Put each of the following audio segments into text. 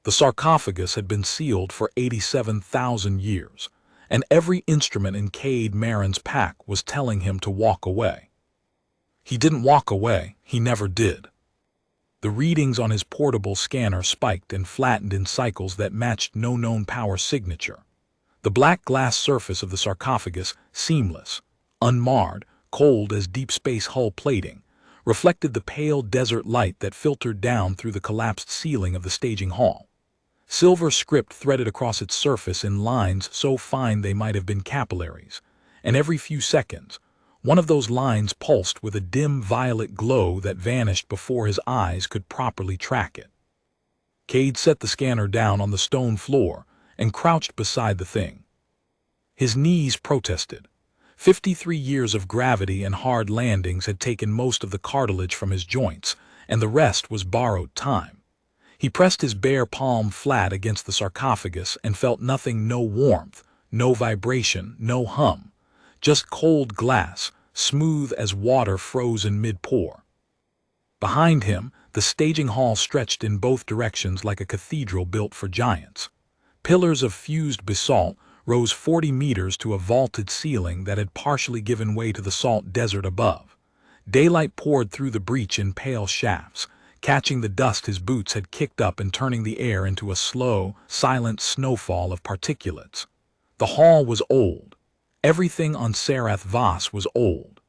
The sarcophagus had been sealed for 87,000 years, and every instrument in Cade Marin's pack was telling him to walk away. He didn't walk away, he never did. The readings on his portable scanner spiked and flattened in cycles that matched no known power signature. The black glass surface of the sarcophagus, seamless, unmarred, cold as deep space hull plating, reflected the pale desert light that filtered down through the collapsed ceiling of the staging hall. Silver script threaded across its surface in lines so fine they might have been capillaries, and every few seconds, one of those lines pulsed with a dim violet glow that vanished before his eyes could properly track it. Cade set the scanner down on the stone floor and crouched beside the thing. His knees protested. 53 years of gravity and hard landings had taken most of the cartilage from his joints, and the rest was borrowed time. He pressed his bare palm flat against the sarcophagus and felt nothing, no warmth, no vibration, no hum, just cold glass, smooth as water frozen mid-pour. Behind him, the staging hall stretched in both directions like a cathedral built for giants. Pillars of fused basalt rose 40 meters to a vaulted ceiling that had partially given way to the salt desert above. Daylight poured through the breach in pale shafts, catching the dust his boots had kicked up and turning the air into a slow, silent snowfall of particulates. The hall was old. Everything on Sarcophagus was old.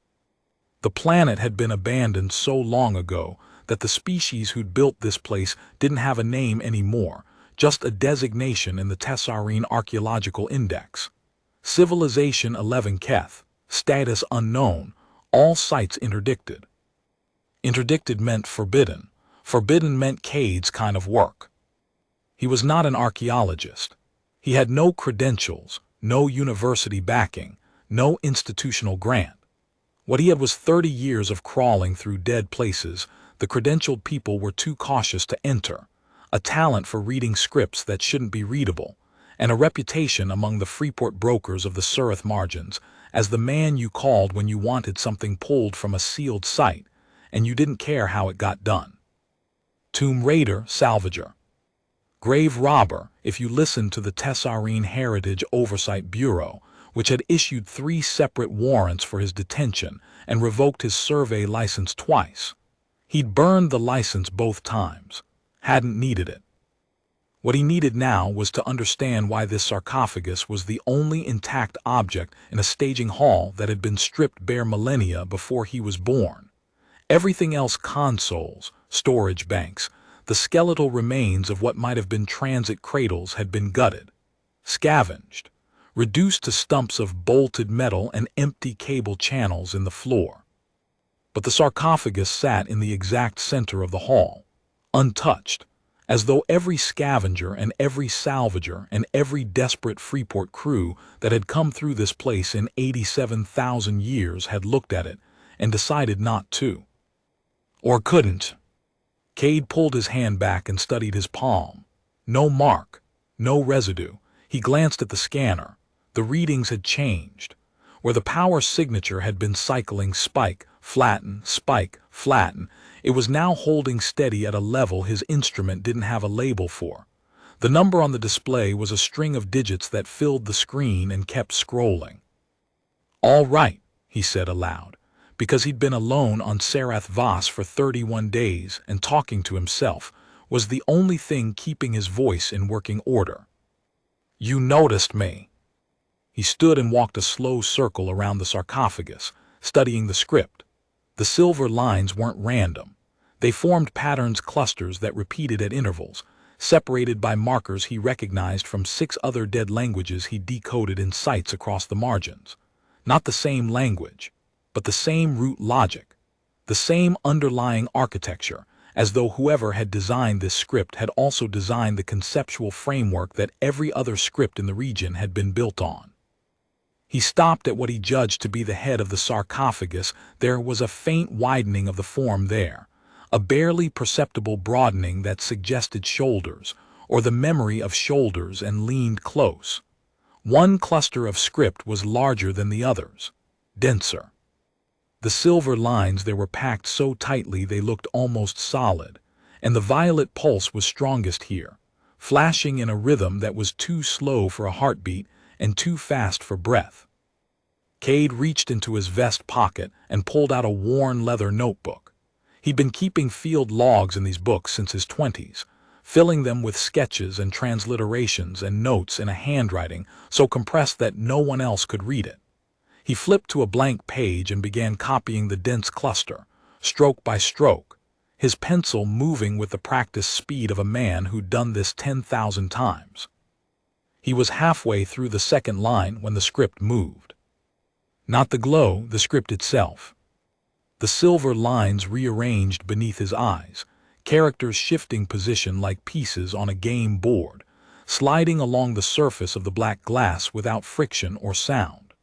The planet had been abandoned so long ago that the species who'd built this place didn't have a name anymore, just a designation in the Tessarine Archaeological Index. Civilization 11 Keth, status unknown, all sites interdicted. Interdicted meant forbidden. Forbidden meant Cade's kind of work. He was not an archaeologist. He had no credentials, no university backing, no institutional grant. What he had was 30 years of crawling through dead places the credentialed people were too cautious to enter, a talent for reading scripts that shouldn't be readable, and a reputation among the Freeport brokers of the Surith margins as the man you called when you wanted something pulled from a sealed site, and you didn't care how it got done. Tomb Raider, salvager. Grave robber, if you listened to the Tessarine Heritage Oversight Bureau, which had issued 3 separate warrants for his detention and revoked his survey license twice. He'd burned the license both times, hadn't needed it. What he needed now was to understand why this sarcophagus was the only intact object in a staging hall that had been stripped bare millennia before he was born. Everything else, consoles, storage banks, the skeletal remains of what might have been transit cradles, had been gutted, scavenged, reduced to stumps of bolted metal and empty cable channels in the floor. But the sarcophagus sat in the exact center of the hall, untouched, as though every scavenger and every salvager and every desperate Freeport crew that had come through this place in 87,000 years had looked at it and decided not to. Or couldn't. Cade pulled his hand back and studied his palm. No mark, no residue. He glanced at the scanner. The readings had changed. Where the power signature had been cycling spike, flatten, spike, flatten, it was now holding steady at a level his instrument didn't have a label for. The number on the display was a string of digits that filled the screen and kept scrolling. "All right," he said aloud, because he'd been alone on Sarcophagus for 31 days and talking to himself was the only thing keeping his voice in working order. "You noticed me." He stood and walked a slow circle around the sarcophagus, studying the script. The silver lines weren't random. They formed patterns, clusters that repeated at intervals, separated by markers he recognized from 6 other dead languages he decoded in sites across the margins. Not the same language, but the same root logic, the same underlying architecture, as though whoever had designed this script had also designed the conceptual framework that every other script in the region had been built on. He stopped at what he judged to be the head of the sarcophagus. There was a faint widening of the form there, a barely perceptible broadening that suggested shoulders, or the memory of shoulders, and leaned close. One cluster of script was larger than the others, denser. The silver lines there were packed so tightly they looked almost solid, and the violet pulse was strongest here, flashing in a rhythm that was too slow for a heartbeat and too fast for breath. Cade reached into his vest pocket and pulled out a worn leather notebook. He'd been keeping field logs in these books since his 20s, filling them with sketches and transliterations and notes in a handwriting so compressed that no one else could read it. He flipped to a blank page and began copying the dense cluster, stroke by stroke, his pencil moving with the practiced speed of a man who'd done this 10,000 times. He was halfway through the second line when the script moved. Not the glow, the script itself. The silver lines rearranged beneath his eyes, characters shifting position like pieces on a game board, sliding along the surface of the black glass without friction or sound.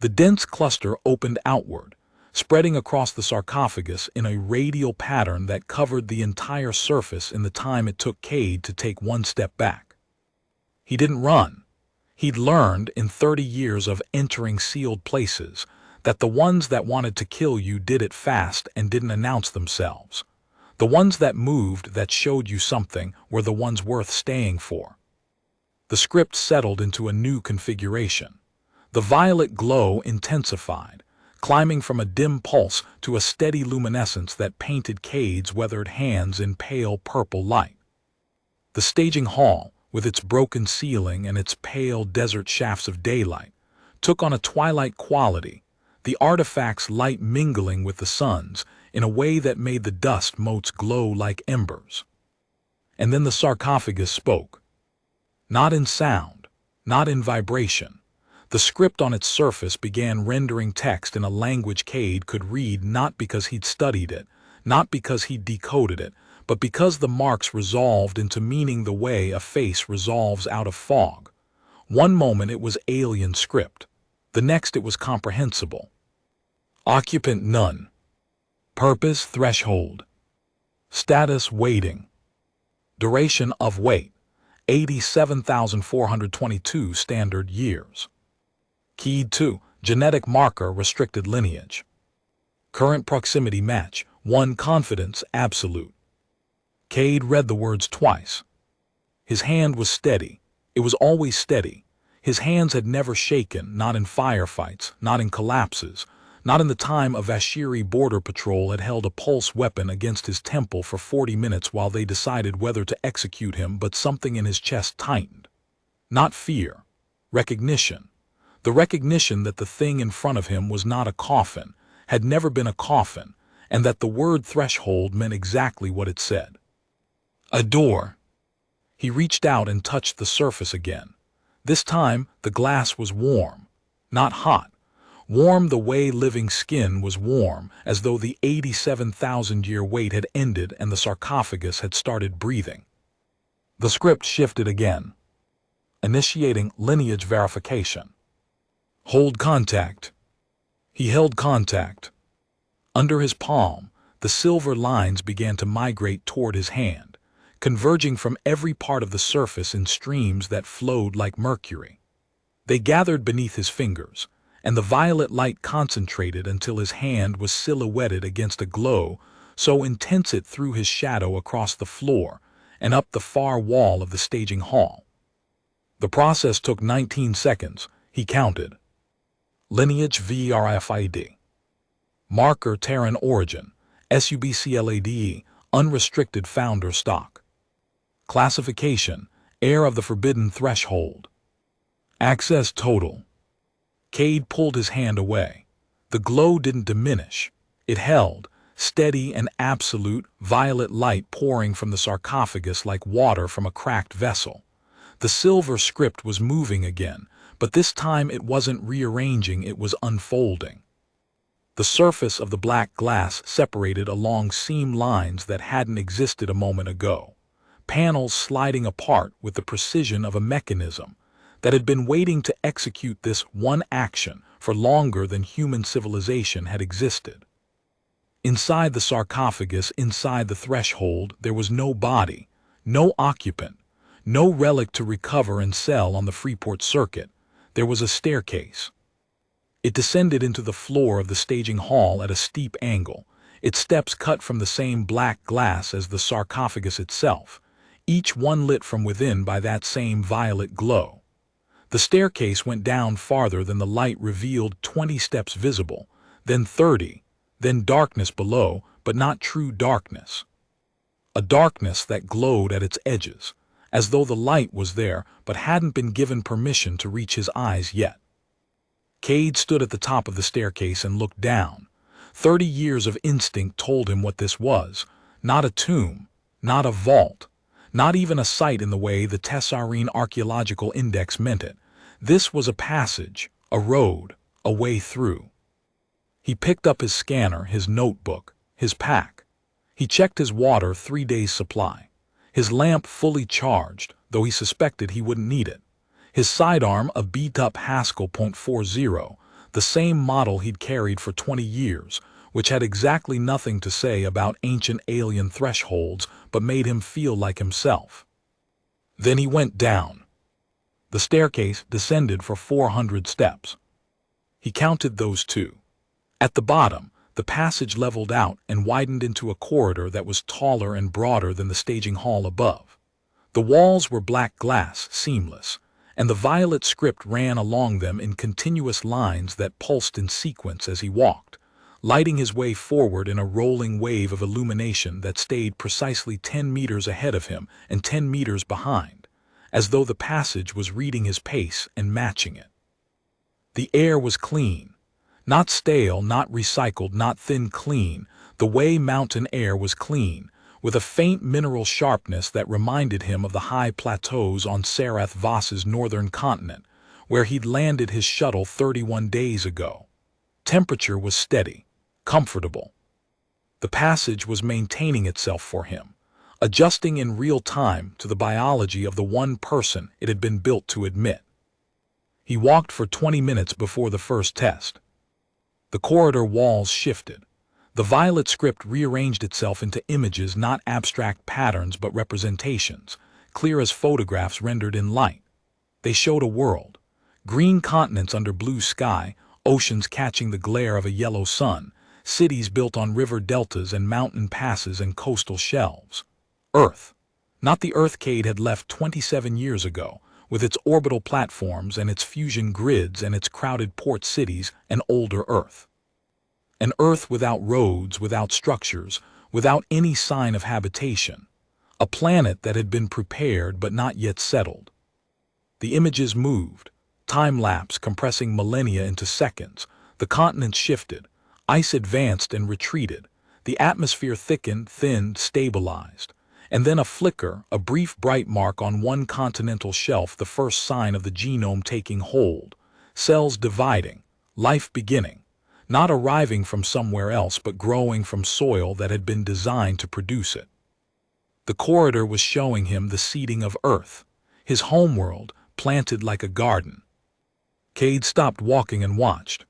The dense cluster opened outward, spreading across the sarcophagus in a radial pattern that covered the entire surface in the time it took Cade to take one step back. He didn't run. He'd learned in 30 years of entering sealed places that the ones that wanted to kill you did it fast and didn't announce themselves. The ones that moved, that showed you something, were the ones worth staying for. The script settled into a new configuration. The violet glow intensified, climbing from a dim pulse to a steady luminescence that painted Cade's weathered hands in pale purple light. The staging hall, with its broken ceiling and its pale desert shafts of daylight, took on a twilight quality, the artifact's light mingling with the sun's in a way that made the dust motes glow like embers. And then the sarcophagus spoke. Not in sound, not in vibration. The script on its surface began rendering text in a language Cade could read, not because he'd studied it, not because he'd decoded it, but because the marks resolved into meaning the way a face resolves out of fog. One moment it was alien script, the next it was comprehensible. Occupant none. Purpose threshold. Status waiting. Duration of wait 87,422 standard years. Keyed to genetic marker restricted lineage. Current proximity match 1 confidence absolute. Cade read the words twice. His hand was steady. It was always steady. His hands had never shaken, not in firefights, not in collapses, not in the time a Vashiri border patrol had held a pulse weapon against his temple for 40 minutes while they decided whether to execute him, but something in his chest tightened. Not fear. Recognition. The recognition that the thing in front of him was not a coffin, had never been a coffin, and that the word threshold meant exactly what it said. A door. He reached out and touched the surface again. This time, the glass was warm, not hot. Warm the way living skin was warm, as though the 87,000-year wait had ended and the sarcophagus had started breathing. The script shifted again. Initiating lineage verification. Hold contact. He held contact. Under his palm, the silver lines began to migrate toward his hand, converging from every part of the surface in streams that flowed like mercury. They gathered beneath his fingers, and the violet light concentrated until his hand was silhouetted against a glow so intense it threw his shadow across the floor and up the far wall of the staging hall. The process took 19 seconds, he counted. Lineage VRFID. Marker Terran origin, SUBCLADE, unrestricted founder stock. Classification, heir of the forbidden threshold. Access total. Cade pulled his hand away. The glow didn't diminish. It held, steady and absolute, violet light pouring from the sarcophagus like water from a cracked vessel. The silver script was moving again, but this time it wasn't rearranging, it was unfolding. The surface of the black glass separated along seam lines that hadn't existed a moment ago, panels sliding apart with the precision of a mechanism that had been waiting to execute this one action for longer than human civilization had existed. Inside the sarcophagus, inside the threshold, there was no body, no occupant, no relic to recover and sell on the Freeport circuit. There was a staircase. It descended into the floor of the staging hall at a steep angle, its steps cut from the same black glass as the sarcophagus itself, each one lit from within by that same violet glow. The staircase went down farther than the light revealed, 20 steps visible, then 30, then darkness below, but not true darkness. A darkness that glowed at its edges, as though the light was there but hadn't been given permission to reach his eyes yet. Cade stood at the top of the staircase and looked down. 30 years of instinct told him what this was. Not a tomb, not a vault, not even a site in the way the Tessarine Archaeological Index meant it. This was a passage, a road, a way through. He picked up his scanner, his notebook, his pack. He checked his water, 3 days' supply. His lamp fully charged, though he suspected he wouldn't need it. His sidearm, a beat-up Haskell .40, the same model he'd carried for 20 years, which had exactly nothing to say about ancient alien thresholds but made him feel like himself. Then he went down. The staircase descended for 400 steps. He counted those too. At the bottom, the passage leveled out and widened into a corridor that was taller and broader than the staging hall above. The walls were black glass, seamless, and the violet script ran along them in continuous lines that pulsed in sequence as he walked, lighting his way forward in a rolling wave of illumination that stayed precisely 10 meters ahead of him and 10 meters behind, as though the passage was reading his pace and matching it. The air was clean. Not stale, not recycled, not thin, clean, the way mountain air was clean, with a faint mineral sharpness that reminded him of the high plateaus on Sarath Voss's northern continent, where he'd landed his shuttle 31 days ago. Temperature was steady, comfortable. The passage was maintaining itself for him, adjusting in real time to the biology of the one person it had been built to admit. He walked for 20 minutes before the first test. The corridor walls shifted. The violet script rearranged itself into images, not abstract patterns but representations, clear as photographs rendered in light. They showed a world. Green continents under blue sky, oceans catching the glare of a yellow sun, cities built on river deltas and mountain passes and coastal shelves. Earth. Not the Earth Cade had left 27 years ago, with its orbital platforms and its fusion grids and its crowded port cities, an older Earth. An Earth without roads, without structures, without any sign of habitation. A planet that had been prepared but not yet settled. The images moved, time-lapse compressing millennia into seconds. The continents shifted, ice advanced and retreated. The atmosphere thickened, thinned, stabilized. And then a flicker, a brief bright mark on one continental shelf, the first sign of the genome taking hold. Cells dividing, life beginning, not arriving from somewhere else but growing from soil that had been designed to produce it. The corridor was showing him the seeding of Earth, his homeworld, planted like a garden. Cade stopped walking and watched.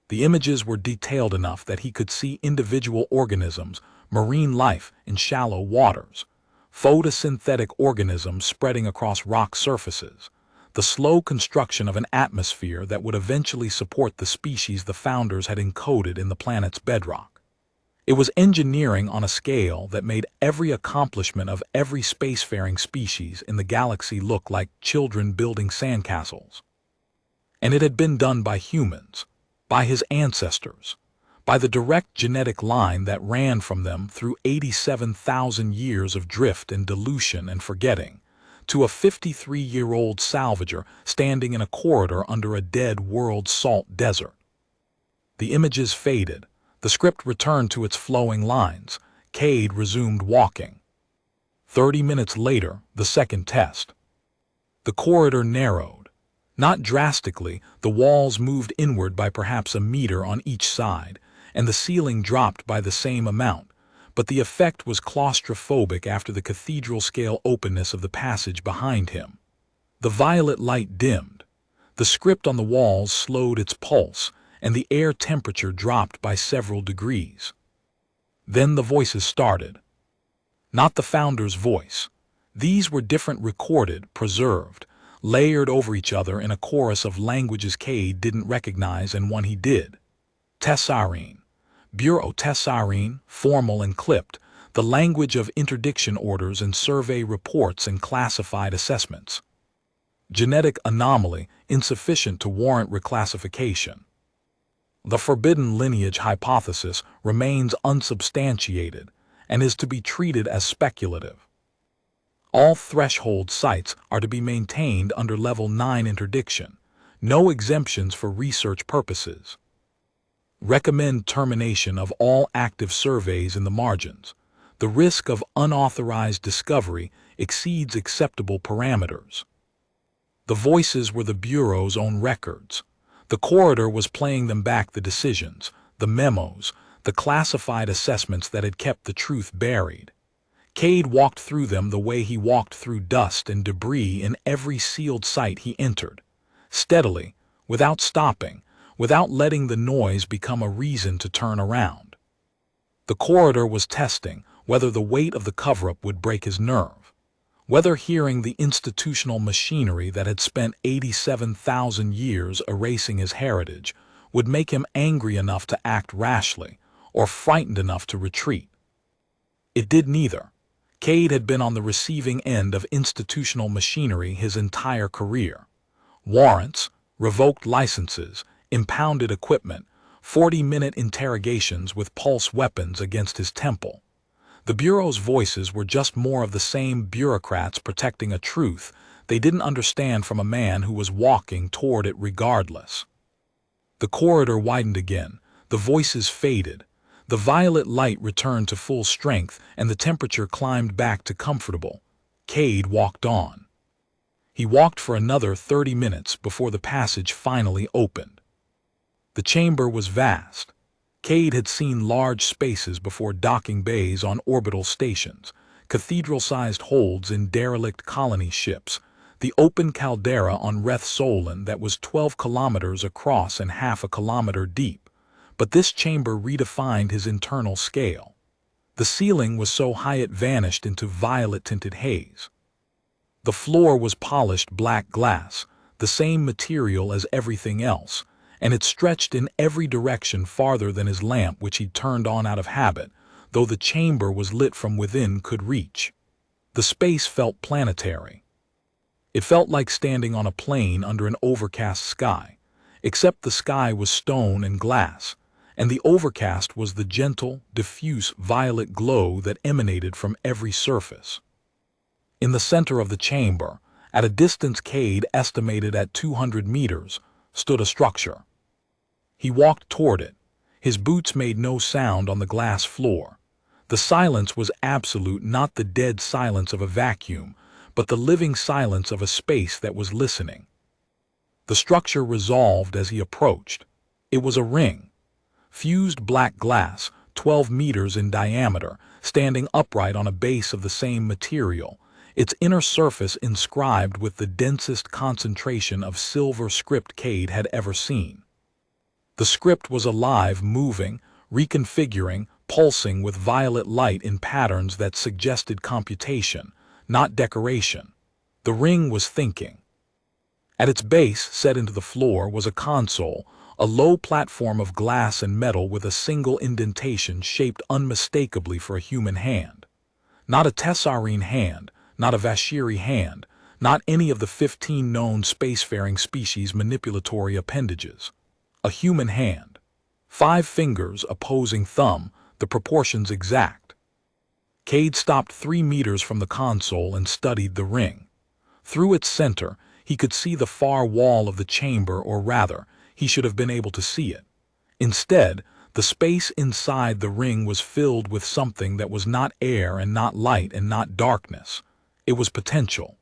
The images were detailed enough that he could see individual organisms, marine life in shallow waters, photosynthetic organisms spreading across rock surfaces, the slow construction of an atmosphere that would eventually support the species the founders had encoded in the planet's bedrock. It was engineering on a scale that made every accomplishment of every spacefaring species in the galaxy look like children building sandcastles. And it had been done by humans, by his ancestors, by the direct genetic line that ran from them through 87,000 years of drift and dilution and forgetting, to a 53-year-old salvager standing in a corridor under a dead world salt desert. The images faded. The script returned to its flowing lines. Cade resumed walking. 30 minutes later, the second test. The corridor narrowed. Not drastically, the walls moved inward by perhaps a meter on each side, and the ceiling dropped by the same amount, but the effect was claustrophobic after the cathedral-scale openness of the passage behind him. The violet light dimmed. The script on the walls slowed its pulse, and the air temperature dropped by several degrees. Then the voices started. Not the founder's voice. These were different, recorded, preserved, layered over each other in a chorus of languages Cade didn't recognize and one he did. Tessarine. Bureau Tessarine, formal and clipped, the language of interdiction orders and survey reports and classified assessments. Genetic anomaly insufficient to warrant reclassification. The forbidden lineage hypothesis remains unsubstantiated and is to be treated as speculative. All threshold sites are to be maintained under Level 9 interdiction, no exemptions for research purposes. Recommend termination of all active surveys in the margins. The risk of unauthorized discovery exceeds acceptable parameters. The voices were the Bureau's own records. The corridor was playing them back the decisions, the memos, the classified assessments that had kept the truth buried. Cade walked through them the way he walked through dust and debris in every sealed site he entered, steadily, without stopping, without letting the noise become a reason to turn around. The corridor was testing whether the weight of the cover-up would break his nerve, whether hearing the institutional machinery that had spent 87,000 years erasing his heritage would make him angry enough to act rashly or frightened enough to retreat. It did neither. Cade had been on the receiving end of institutional machinery his entire career. Warrants, revoked licenses, impounded equipment, 40-minute interrogations with pulse weapons against his temple. The Bureau's voices were just more of the same bureaucrats protecting a truth they didn't understand from a man who was walking toward it regardless. The corridor widened again, the voices faded, the violet light returned to full strength, and the temperature climbed back to comfortable. Cade walked on. He walked for another 30 minutes before the passage finally opened. The chamber was vast. Cade had seen large spaces before docking bays on orbital stations, cathedral-sized holds in derelict colony ships, the open caldera on Reth Solon that was 12 kilometers across and half a kilometer deep. But this chamber redefined his internal scale. The ceiling was so high it vanished into violet-tinted haze. The floor was polished black glass, the same material as everything else, and it stretched in every direction farther than his lamp, which he'd turned on out of habit, though the chamber was lit from within, could reach. The space felt planetary. It felt like standing on a plane under an overcast sky, except the sky was stone and glass, and the overcast was the gentle, diffuse violet glow that emanated from every surface. In the center of the chamber, at a distance Cade estimated at 200 meters, stood a structure. He walked toward it. His boots made no sound on the glass floor. The silence was absolute, not the dead silence of a vacuum, but the living silence of a space that was listening. The structure resolved as he approached. It was a ring. Fused black glass, 12 meters in diameter, standing upright on a base of the same material, its inner surface inscribed with the densest concentration of silver script Cade had ever seen. The script was alive, moving, reconfiguring, pulsing with violet light in patterns that suggested computation, not decoration. The ring was thinking. At its base, set into the floor, was a console, a low platform of glass and metal with a single indentation shaped unmistakably for a human hand. Not a Tessarine hand, not a Vashiri hand, not any of the 15 known spacefaring species' manipulatory appendages. A human hand. 5 fingers opposing thumb, the proportions exact. Cade stopped 3 meters from the console and studied the ring. Through its center, he could see the far wall of the chamber, or rather, he should have been able to see it. Instead, the space inside the ring was filled with something that was not air and not light and not darkness. It was potential.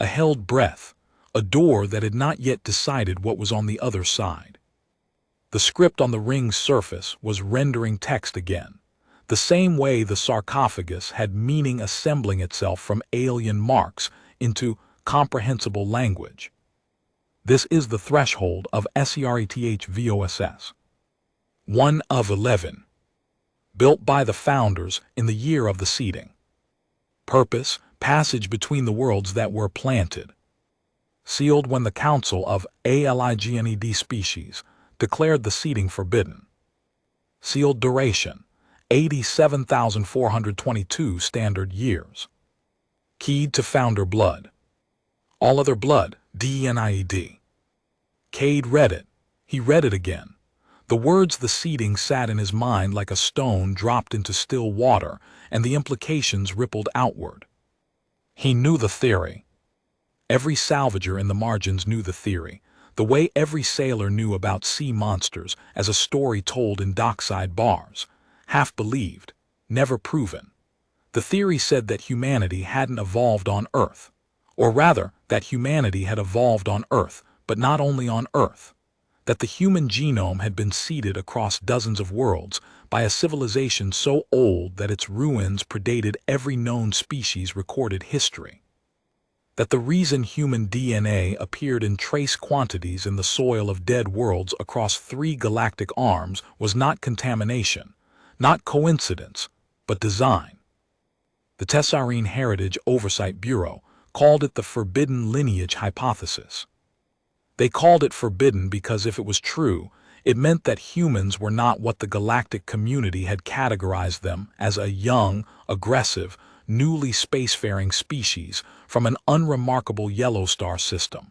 A held breath, a door that had not yet decided what was on the other side. The script on the ring's surface was rendering text again, the same way the sarcophagus had meaning assembling itself from alien marks into comprehensible language. This is the threshold of SERETHVOSS. 1 of 11. Built by the founders in the year of the seeding. Purpose, passage between the worlds that were planted. Sealed when the Council of ALIGNED species declared the seeding forbidden. Sealed duration, 87,422 standard years. Keyed to founder blood. All other blood, DNIED. Cade read it. He read it again. The words the seeding sat in his mind like a stone dropped into still water, and the implications rippled outward. He knew the theory. Every salvager in the margins knew the theory, the way every sailor knew about sea monsters as a story told in dockside bars, half believed, never proven. The theory said that humanity hadn't evolved on Earth, or rather, that humanity had evolved on Earth, but not only on Earth. That the human genome had been seeded across dozens of worlds by a civilization so old that its ruins predated every known species recorded history. That the reason human DNA appeared in trace quantities in the soil of dead worlds across 3 galactic arms was not contamination, not coincidence, but design. The Tessarine Heritage Oversight Bureau called it the forbidden lineage hypothesis. They called it forbidden because if it was true, it meant that humans were not what the galactic community had categorized them as, a young, aggressive, newly spacefaring species from an unremarkable yellow star system.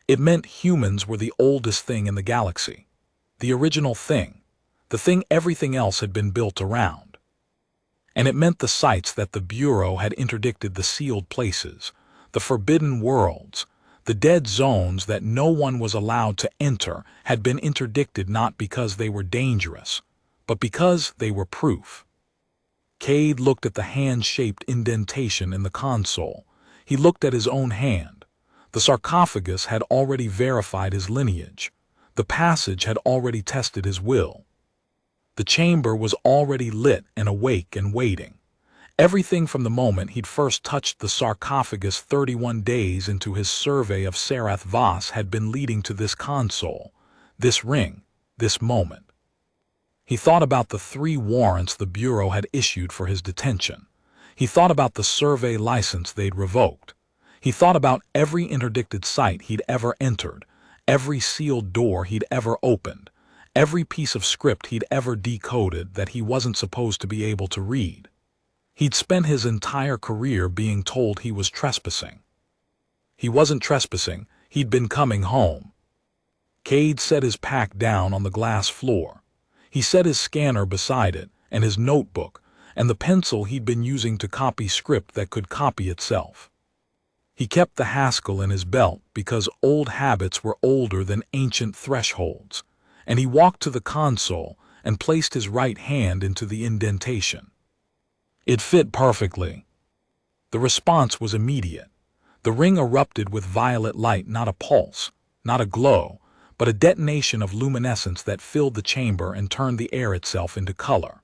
It meant humans were the oldest thing in the galaxy, the original thing, the thing everything else had been built around. And it meant the sites that the Bureau had interdicted, the sealed places, the forbidden worlds, the dead zones that no one was allowed to enter, had been interdicted not because they were dangerous, but because they were proof. Cade looked at the hand-shaped indentation in the console. He looked at his own hand. The sarcophagus had already verified his lineage. The passage had already tested his will. The chamber was already lit and awake and waiting. Everything from the moment he'd first touched the sarcophagus 31 days into his survey of Sarath Voss had been leading to this console, this ring, this moment. He thought about the 3 warrants the Bureau had issued for his detention. He thought about the survey license they'd revoked. He thought about every interdicted site he'd ever entered, every sealed door he'd ever opened, every piece of script he'd ever decoded that he wasn't supposed to be able to read. He'd spent his entire career being told he was trespassing. He wasn't trespassing, he'd been coming home. Cade set his pack down on the glass floor. He set his scanner beside it, and his notebook, and the pencil he'd been using to copy script that could copy itself. He kept the Haskell in his belt because old habits were older than ancient thresholds, and he walked to the console and placed his right hand into the indentation. It fit perfectly. The response was immediate. The ring erupted with violet light, not a pulse, not a glow, but a detonation of luminescence that filled the chamber and turned the air itself into color.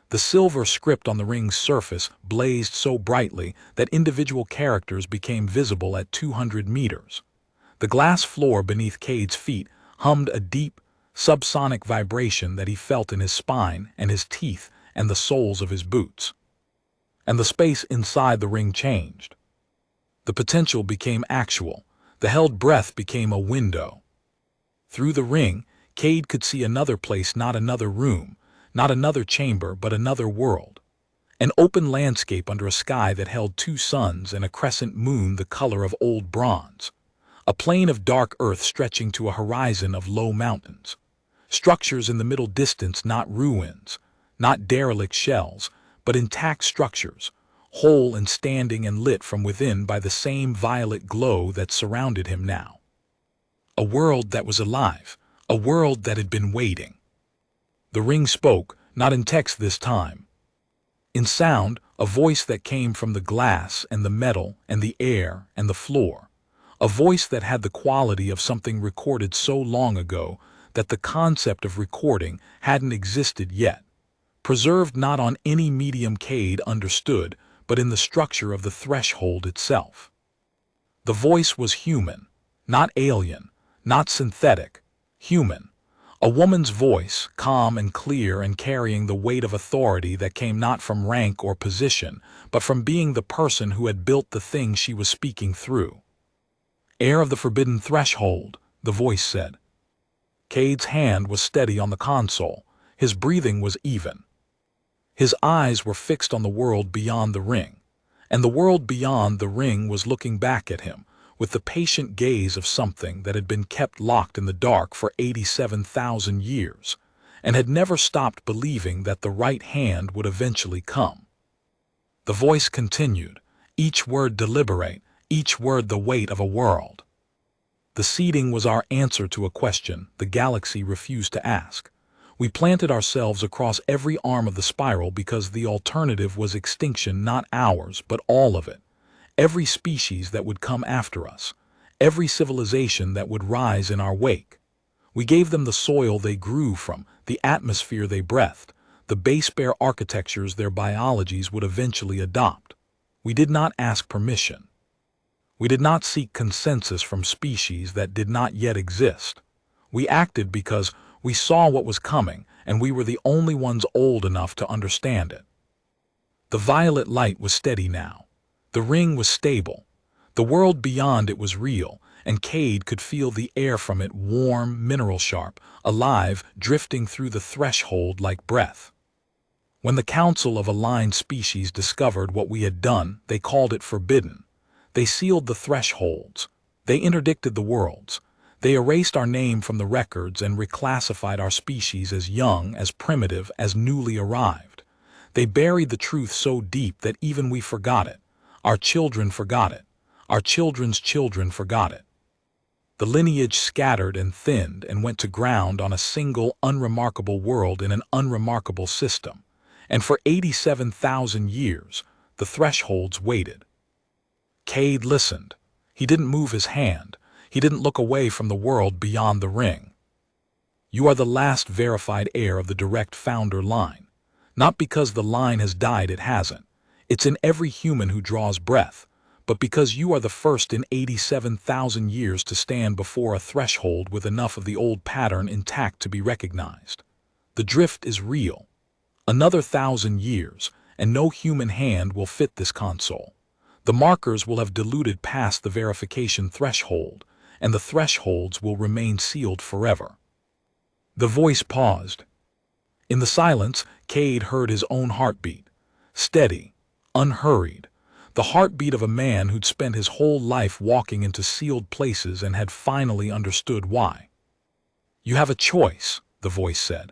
The silver script on the ring's surface blazed so brightly that individual characters became visible at 200 meters. The glass floor beneath Cade's feet hummed a deep, subsonic vibration that he felt in his spine and his teeth and the soles of his boots. And the space inside the ring changed. The potential became actual. The held breath became a window. Through the ring, Cade could see another place, not another room, not another chamber, but another world. An open landscape under a sky that held 2 suns and a crescent moon the color of old bronze. A plain of dark earth stretching to a horizon of low mountains. Structures in the middle distance, not ruins, not derelict shells, but intact structures, whole and standing and lit from within by the same violet glow that surrounded him now. A world that was alive, a world that had been waiting. The ring spoke, not in text this time. In sound, a voice that came from the glass and the metal and the air and the floor. A voice that had the quality of something recorded so long ago that the concept of recording hadn't existed yet. Preserved not on any medium Cade understood, but in the structure of the threshold itself. The voice was human, not alien, not synthetic, human. A woman's voice, calm and clear and carrying the weight of authority that came not from rank or position, but from being the person who had built the thing she was speaking through. Heir of the forbidden threshold, the voice said. Cade's hand was steady on the console. His breathing was even. His eyes were fixed on the world beyond the ring, and the world beyond the ring was looking back at him with the patient gaze of something that had been kept locked in the dark for 87,000 years and had never stopped believing that the right hand would eventually come. The voice continued, each word deliberate, each word the weight of a world. The seeding was our answer to a question the galaxy refused to ask. We planted ourselves across every arm of the spiral because the alternative was extinction, not ours, but all of it. Every species that would come after us, every civilization that would rise in our wake. We gave them the soil they grew from, the atmosphere they breathed, the base bare architectures their biologies would eventually adopt. We did not ask permission. We did not seek consensus from species that did not yet exist. We acted because we saw what was coming, and we were the only ones old enough to understand it. The violet light was steady now. The ring was stable. The world beyond it was real, and Cade could feel the air from it warm, mineral-sharp, alive, drifting through the threshold like breath. When the Council of Aligned Species discovered what we had done, they called it forbidden. They sealed the thresholds. They interdicted the worlds. They erased our name from the records and reclassified our species as young, as primitive, as newly arrived. They buried the truth so deep that even we forgot it. Our children forgot it. Our children's children forgot it. The lineage scattered and thinned and went to ground on a single unremarkable world in an unremarkable system. And for 87,000 years, the thresholds waited. Cade listened. He didn't move his hand. He didn't look away from the world beyond the ring. You are the last verified heir of the direct founder line. Not because the line has died, it hasn't. It's in every human who draws breath, but because you are the first in 87,000 years to stand before a threshold with enough of the old pattern intact to be recognized. The drift is real. Another 1,000 years, and no human hand will fit this console. The markers will have diluted past the verification threshold, and the thresholds will remain sealed forever. The voice paused. In the silence, Cade heard his own heartbeat. Steady, unhurried. The heartbeat of a man who'd spent his whole life walking into sealed places and had finally understood why. You have a choice, the voice said.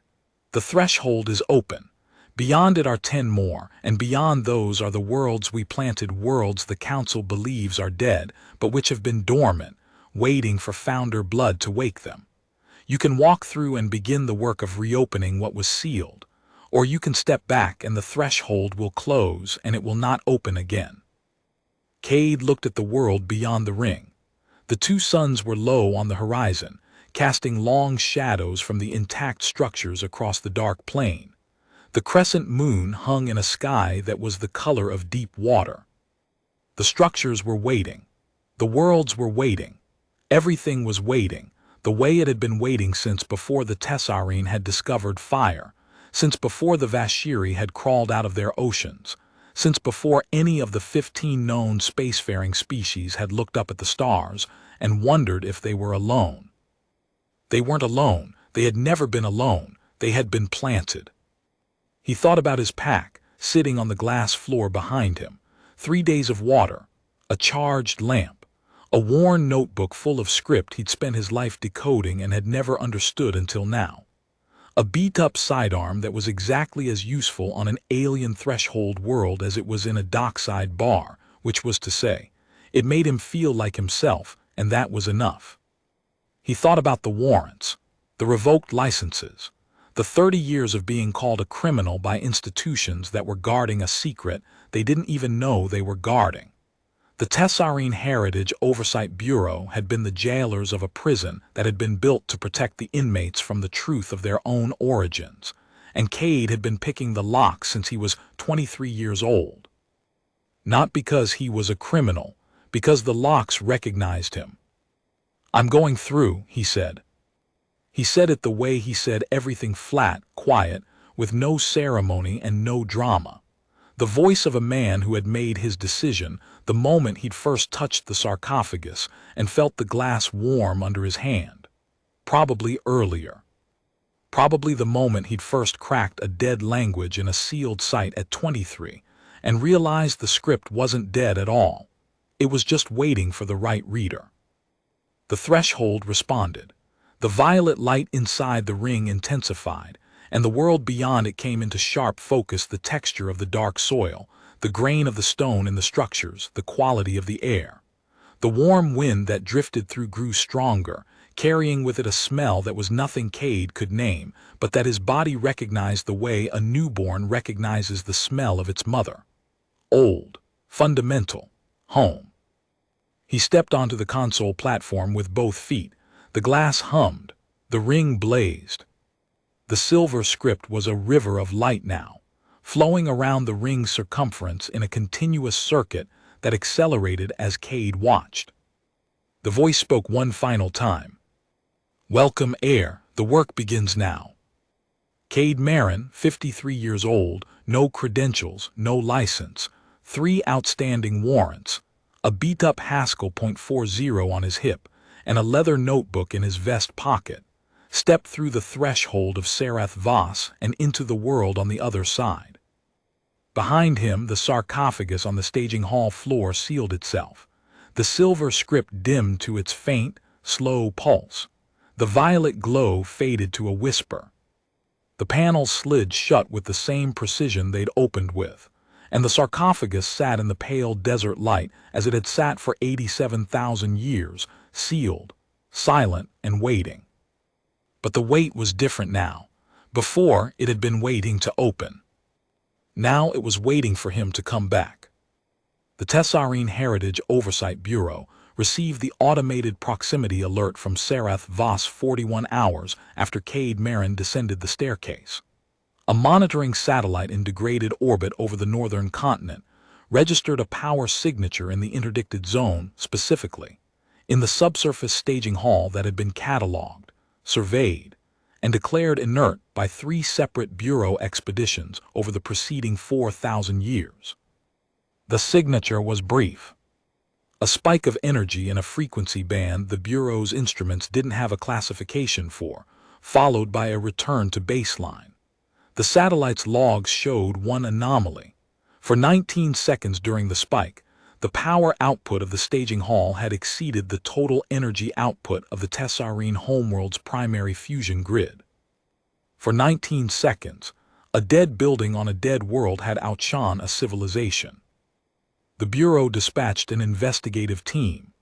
The threshold is open. Beyond it are 10 more, and beyond those are the worlds we planted, worlds the Council believes are dead, but which have been dormant, waiting for founder blood to wake them. You can walk through and begin the work of reopening what was sealed, or you can step back and the threshold will close and it will not open again. Cade looked at the world beyond the ring. The 2 suns were low on the horizon, casting long shadows from the intact structures across the dark plain. The crescent moon hung in a sky that was the color of deep water. The structures were waiting. The worlds were waiting. Everything was waiting, the way it had been waiting since before the Tessarine had discovered fire, since before the Vashiri had crawled out of their oceans, since before any of the 15 known spacefaring species had looked up at the stars and wondered if they were alone. They weren't alone. They had never been alone. They had been planted. He thought about his pack, sitting on the glass floor behind him. 3 days of water, a charged lamp, a worn notebook full of script he'd spent his life decoding and had never understood until now. A beat-up sidearm that was exactly as useful on an alien threshold world as it was in a dockside bar, which was to say, it made him feel like himself, and that was enough. He thought about the warrants, the revoked licenses, the 30 years of being called a criminal by institutions that were guarding a secret they didn't even know they were guarding. The Tessarine Heritage Oversight Bureau had been the jailers of a prison that had been built to protect the inmates from the truth of their own origins, and Cade had been picking the lock since he was 23 years old. Not because he was a criminal, because the locks recognized him. "I'm going through," he said. He said it the way he said everything, flat, quiet, with no ceremony and no drama. The voice of a man who had made his decision the moment he'd first touched the sarcophagus and felt the glass warm under his hand. Probably earlier. Probably the moment he'd first cracked a dead language in a sealed site at 23 and realized the script wasn't dead at all. It was just waiting for the right reader. The threshold responded. The violet light inside the ring intensified, and the world beyond it came into sharp focus: the texture of the dark soil, the grain of the stone in the structures, the quality of the air. The warm wind that drifted through grew stronger, carrying with it a smell that was nothing Cade could name, but that his body recognized the way a newborn recognizes the smell of its mother. Old, fundamental, home. He stepped onto the console platform with both feet. The glass hummed. The ring blazed. The silver script was a river of light now, flowing around the ring's circumference in a continuous circuit that accelerated as Cade watched. The voice spoke one final time. "Welcome, Heir. The work begins now." Cade Marin, 53 years old, no credentials, no license, 3 outstanding warrants, a beat-up Haskell .40 on his hip, and a leather notebook in his vest pocket, stepped through the threshold of Sarcophagus and into the world on the other side. Behind him, the sarcophagus on the staging hall floor sealed itself. The silver script dimmed to its faint, slow pulse. The violet glow faded to a whisper. The panels slid shut with the same precision they'd opened with, and the sarcophagus sat in the pale desert light as it had sat for 87,000 years, sealed, silent, and waiting. But the wait was different now. Before, it had been waiting to open. Now it was waiting for him to come back. The Tessarine Heritage Oversight Bureau received the automated proximity alert from Sarcophagus 41 hours after Cade Marin descended the staircase. A monitoring satellite in degraded orbit over the northern continent registered a power signature in the interdicted zone, specifically in the subsurface staging hall that had been cataloged, surveyed, and declared inert by 3 separate Bureau expeditions over the preceding 4,000 years. The signature was brief. A spike of energy in a frequency band the Bureau's instruments didn't have a classification for, followed by a return to baseline. The satellite's logs showed one anomaly. For 19 seconds during the spike, the power output of the staging hall had exceeded the total energy output of the Tessarine homeworld's primary fusion grid. For 19 seconds, a dead building on a dead world had outshone a civilization. The Bureau dispatched an investigative team.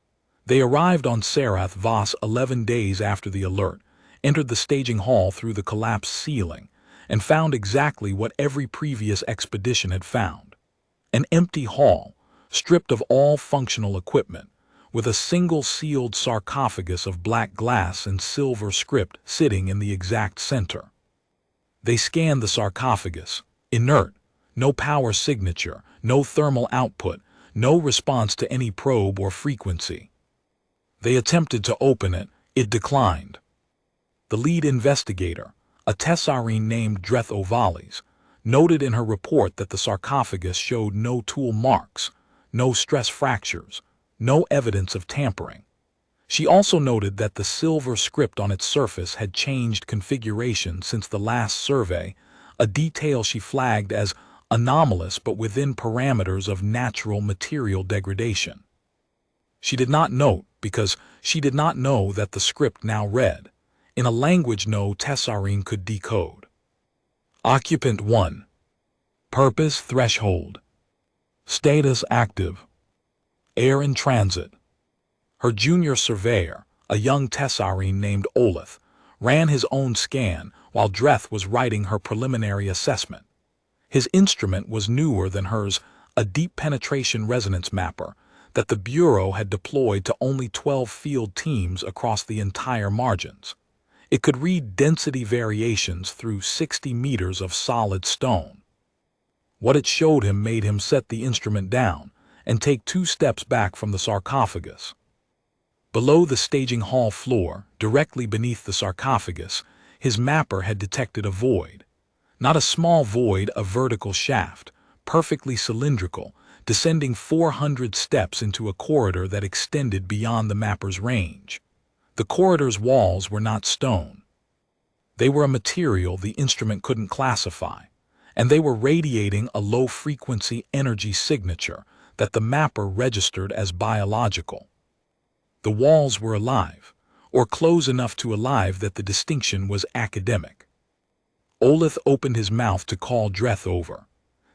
They arrived on Sarcophagus 11 days after the alert, entered the staging hall through the collapsed ceiling, and found exactly what every previous expedition had found: an empty hall, stripped of all functional equipment, with a single sealed sarcophagus of black glass and silver script sitting in the exact center. They scanned the sarcophagus, inert, no power signature, no thermal output, no response to any probe or frequency. They attempted to open it. It declined. The lead investigator, a Tessarine named Dreth Ovalis, noted in her report that the sarcophagus showed no tool marks, no stress fractures, no evidence of tampering. She also noted that the silver script on its surface had changed configuration since the last survey, a detail she flagged as anomalous but within parameters of natural material degradation. She did not note because she did not know that the script now read, in a language no Tessarine could decode. Occupant 1. Purpose threshold. Status active. Heir in transit. Her junior surveyor, a young Tessarine named Olith, ran his own scan while Dreth was writing her preliminary assessment. His instrument was newer than hers, a deep penetration resonance mapper that the Bureau had deployed to only 12 field teams across the entire margins. It could read density variations through 60 meters of solid stone. What it showed him made him set the instrument down and take 2 steps back from the sarcophagus. Below the staging hall floor, directly beneath the sarcophagus, his mapper had detected a void. Not a small void, a vertical shaft, perfectly cylindrical, descending 400 steps into a corridor that extended beyond the mapper's range. The corridor's walls were not stone. They were a material the instrument couldn't classify, and they were radiating a low-frequency energy signature that the mapper registered as biological. The walls were alive, or close enough to alive that the distinction was academic. Olith opened his mouth to call Dreth over.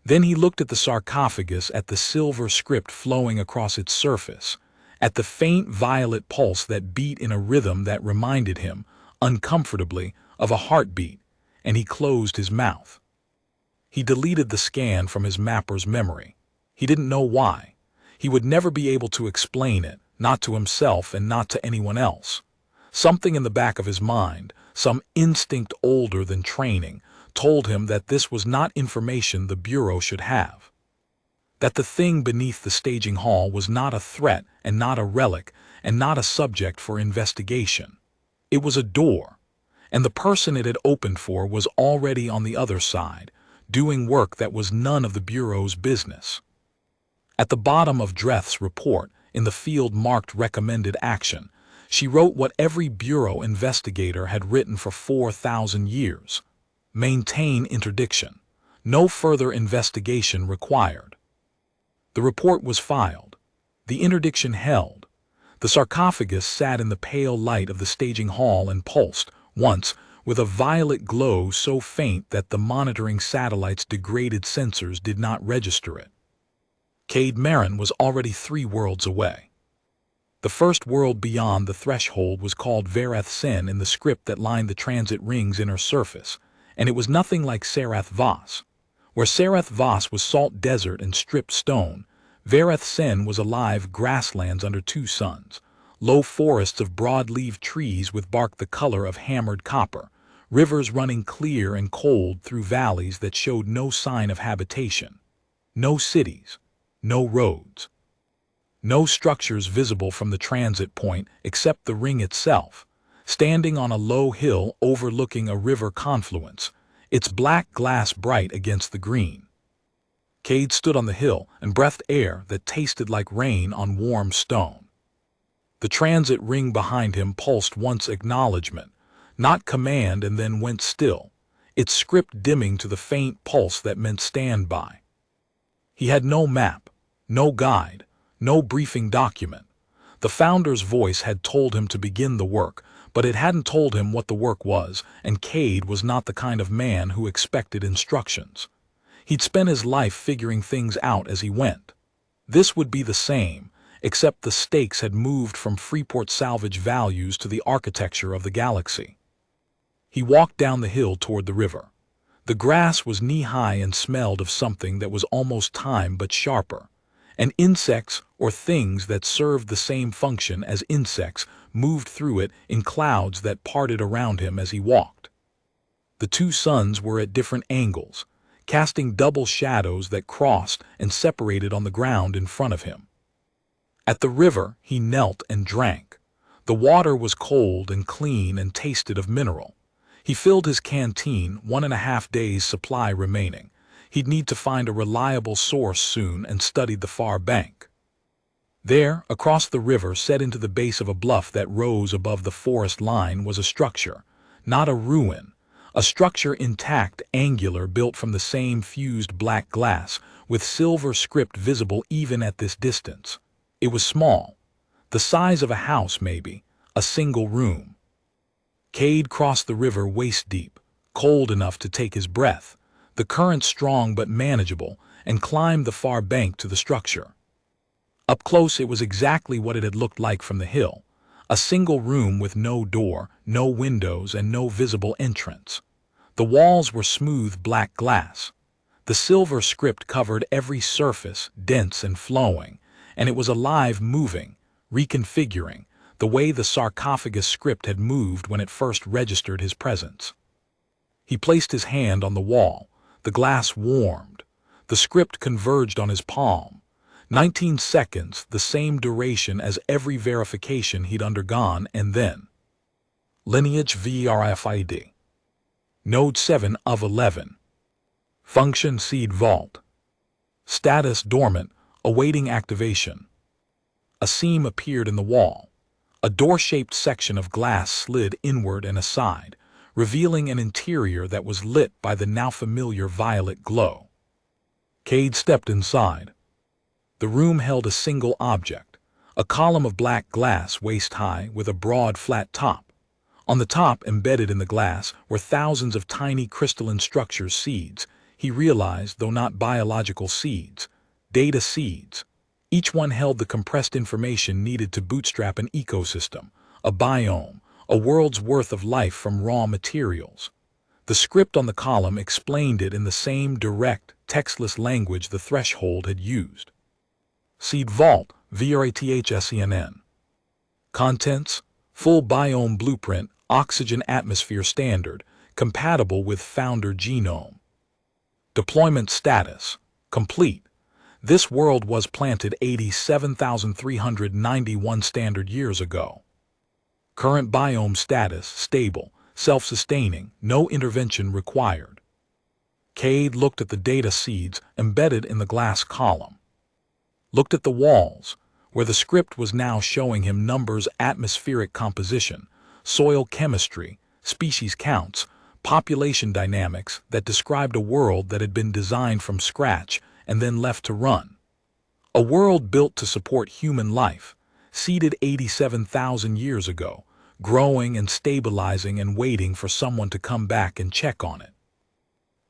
Then he looked at the sarcophagus, at the silver script flowing across its surface, at the faint violet pulse that beat in a rhythm that reminded him, uncomfortably, of a heartbeat, and he closed his mouth. He deleted the scan from his mapper's memory. He didn't know why. He would never be able to explain it, not to himself and not to anyone else. Something in the back of his mind, some instinct older than training, told him that this was not information the Bureau should have. That the thing beneath the staging hall was not a threat and not a relic and not a subject for investigation. It was a door, and the person it had opened for was already on the other side, doing work that was none of the Bureau's business. At the bottom of Dreth's report, in the field marked Recommended Action, she wrote what every Bureau investigator had written for 4,000 years. Maintain interdiction. No further investigation required. The report was filed. The interdiction held. The sarcophagus sat in the pale light of the staging hall and pulsed, once, with a violet glow so faint that the monitoring satellite's degraded sensors did not register it. Cade Marin was already 3 worlds away. The first world beyond the threshold was called Vareth Sen in the script that lined the transit ring's inner surface, and it was nothing like Sarath Vos. Where Sarath Vos was salt desert and stripped stone, Vareth Sen was alive grasslands under 2 suns, low forests of broad-leaved trees with bark the color of hammered copper, rivers running clear and cold through valleys that showed no sign of habitation, no cities, no roads. No structures visible from the transit point except the ring itself, standing on a low hill overlooking a river confluence, its black glass bright against the green. Cade stood on the hill and breathed air that tasted like rain on warm stone. The transit ring behind him pulsed once acknowledgement, not command, and then went still, its script dimming to the faint pulse that meant stand by. He had no map, no guide, no briefing document. The founder's voice had told him to begin the work, but it hadn't told him what the work was, and Cade was not the kind of man who expected instructions. He'd spent his life figuring things out as he went. This would be the same, except the stakes had moved from Freeport salvage values to the architecture of the galaxy. He walked down the hill toward the river. The grass was knee-high and smelled of something that was almost time but sharper, and insects or things that served the same function as insects moved through it in clouds that parted around him as he walked. The 2 suns were at different angles, casting double shadows that crossed and separated on the ground in front of him. At the river, he knelt and drank. The water was cold and clean and tasted of mineral. He filled his canteen, 1.5 days' supply remaining. He'd need to find a reliable source soon, and studied the far bank. There, across the river, set into the base of a bluff that rose above the forest line, was a structure, not a ruin, a structure intact, angular, built from the same fused black glass, with silver script visible even at this distance. It was small, the size of a house maybe, a single room. Cade crossed the river waist-deep, cold enough to take his breath, the current strong but manageable, and climbed the far bank to the structure. Up close it was exactly what it had looked like from the hill, a single room with no door, no windows, and no visible entrance. The walls were smooth black glass. The silver script covered every surface, dense and flowing, and it was alive, moving, reconfiguring, the way the sarcophagus script had moved when it first registered his presence. He placed his hand on the wall. The glass warmed. The script converged on his palm. 19 seconds, the same duration as every verification he'd undergone, and then. Lineage VRFID. Node 7 of 11. Function Seed Vault. Status dormant, awaiting activation. A seam appeared in the wall. A door-shaped section of glass slid inward and aside, revealing an interior that was lit by the now familiar violet glow. Cade stepped inside. The room held a single object, a column of black glass waist-high with a broad, flat top. On the top, embedded in the glass, were thousands of tiny crystalline structures, seeds, he realized, though not biological seeds, data seeds. Each one held the compressed information needed to bootstrap an ecosystem, a biome, a world's worth of life from raw materials. The script on the column explained it in the same direct, textless language the threshold had used. Seed Vault, VRATHSENN. Contents: full biome blueprint, oxygen atmosphere standard, compatible with founder genome. Deployment status: complete. This world was planted 87,391 standard years ago. Current biome status: stable, self-sustaining, no intervention required. Cade looked at the data seeds embedded in the glass column. Looked at the walls, where the script was now showing him numbers: atmospheric composition, soil chemistry, species counts, population dynamics that described a world that had been designed from scratch and then left to run. A world built to support human life, seeded 87,000 years ago, growing and stabilizing and waiting for someone to come back and check on it.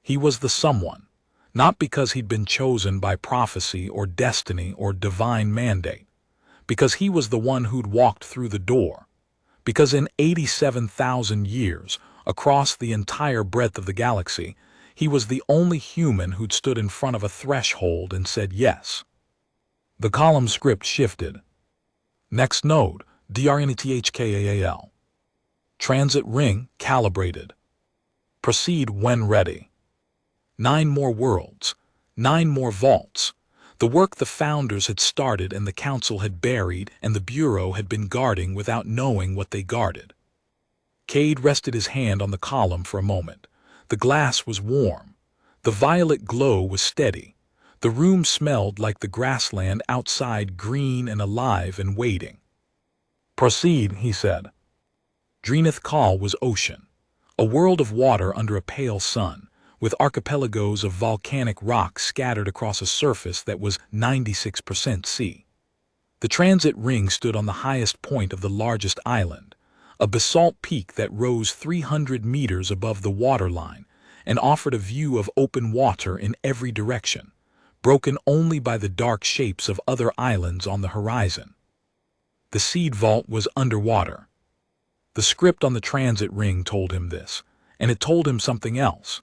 He was the someone, not because he'd been chosen by prophecy or destiny or divine mandate, because he was the one who'd walked through the door, because in 87,000 years, across the entire breadth of the galaxy, he was the only human who'd stood in front of a threshold and said yes. The column script shifted. Next node, DRNETHKAAL. Transit ring calibrated. Proceed when ready. 9 more worlds, 9 more vaults. The work the founders had started and the council had buried and the Bureau had been guarding without knowing what they guarded. Cade rested his hand on the column for a moment. The glass was warm. The violet glow was steady. The room smelled like the grassland outside, green and alive and waiting. Proceed, he said. Dreenith Kal was ocean, a world of water under a pale sun, with archipelagos of volcanic rock scattered across a surface that was 96% sea. The transit ring stood on the highest point of the largest island, a basalt peak that rose 300 meters above the waterline and offered a view of open water in every direction, broken only by the dark shapes of other islands on the horizon. The seed vault was underwater. The script on the transit ring told him this, and it told him something else.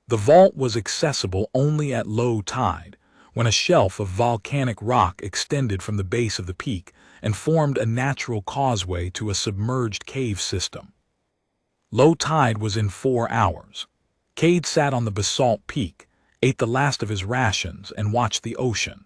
The vault was accessible only at low tide, when a shelf of volcanic rock extended from the base of the peak and formed a natural causeway to a submerged cave system. Low tide was in 4 hours. Cade sat on the basalt peak, ate the last of his rations, and watched the ocean.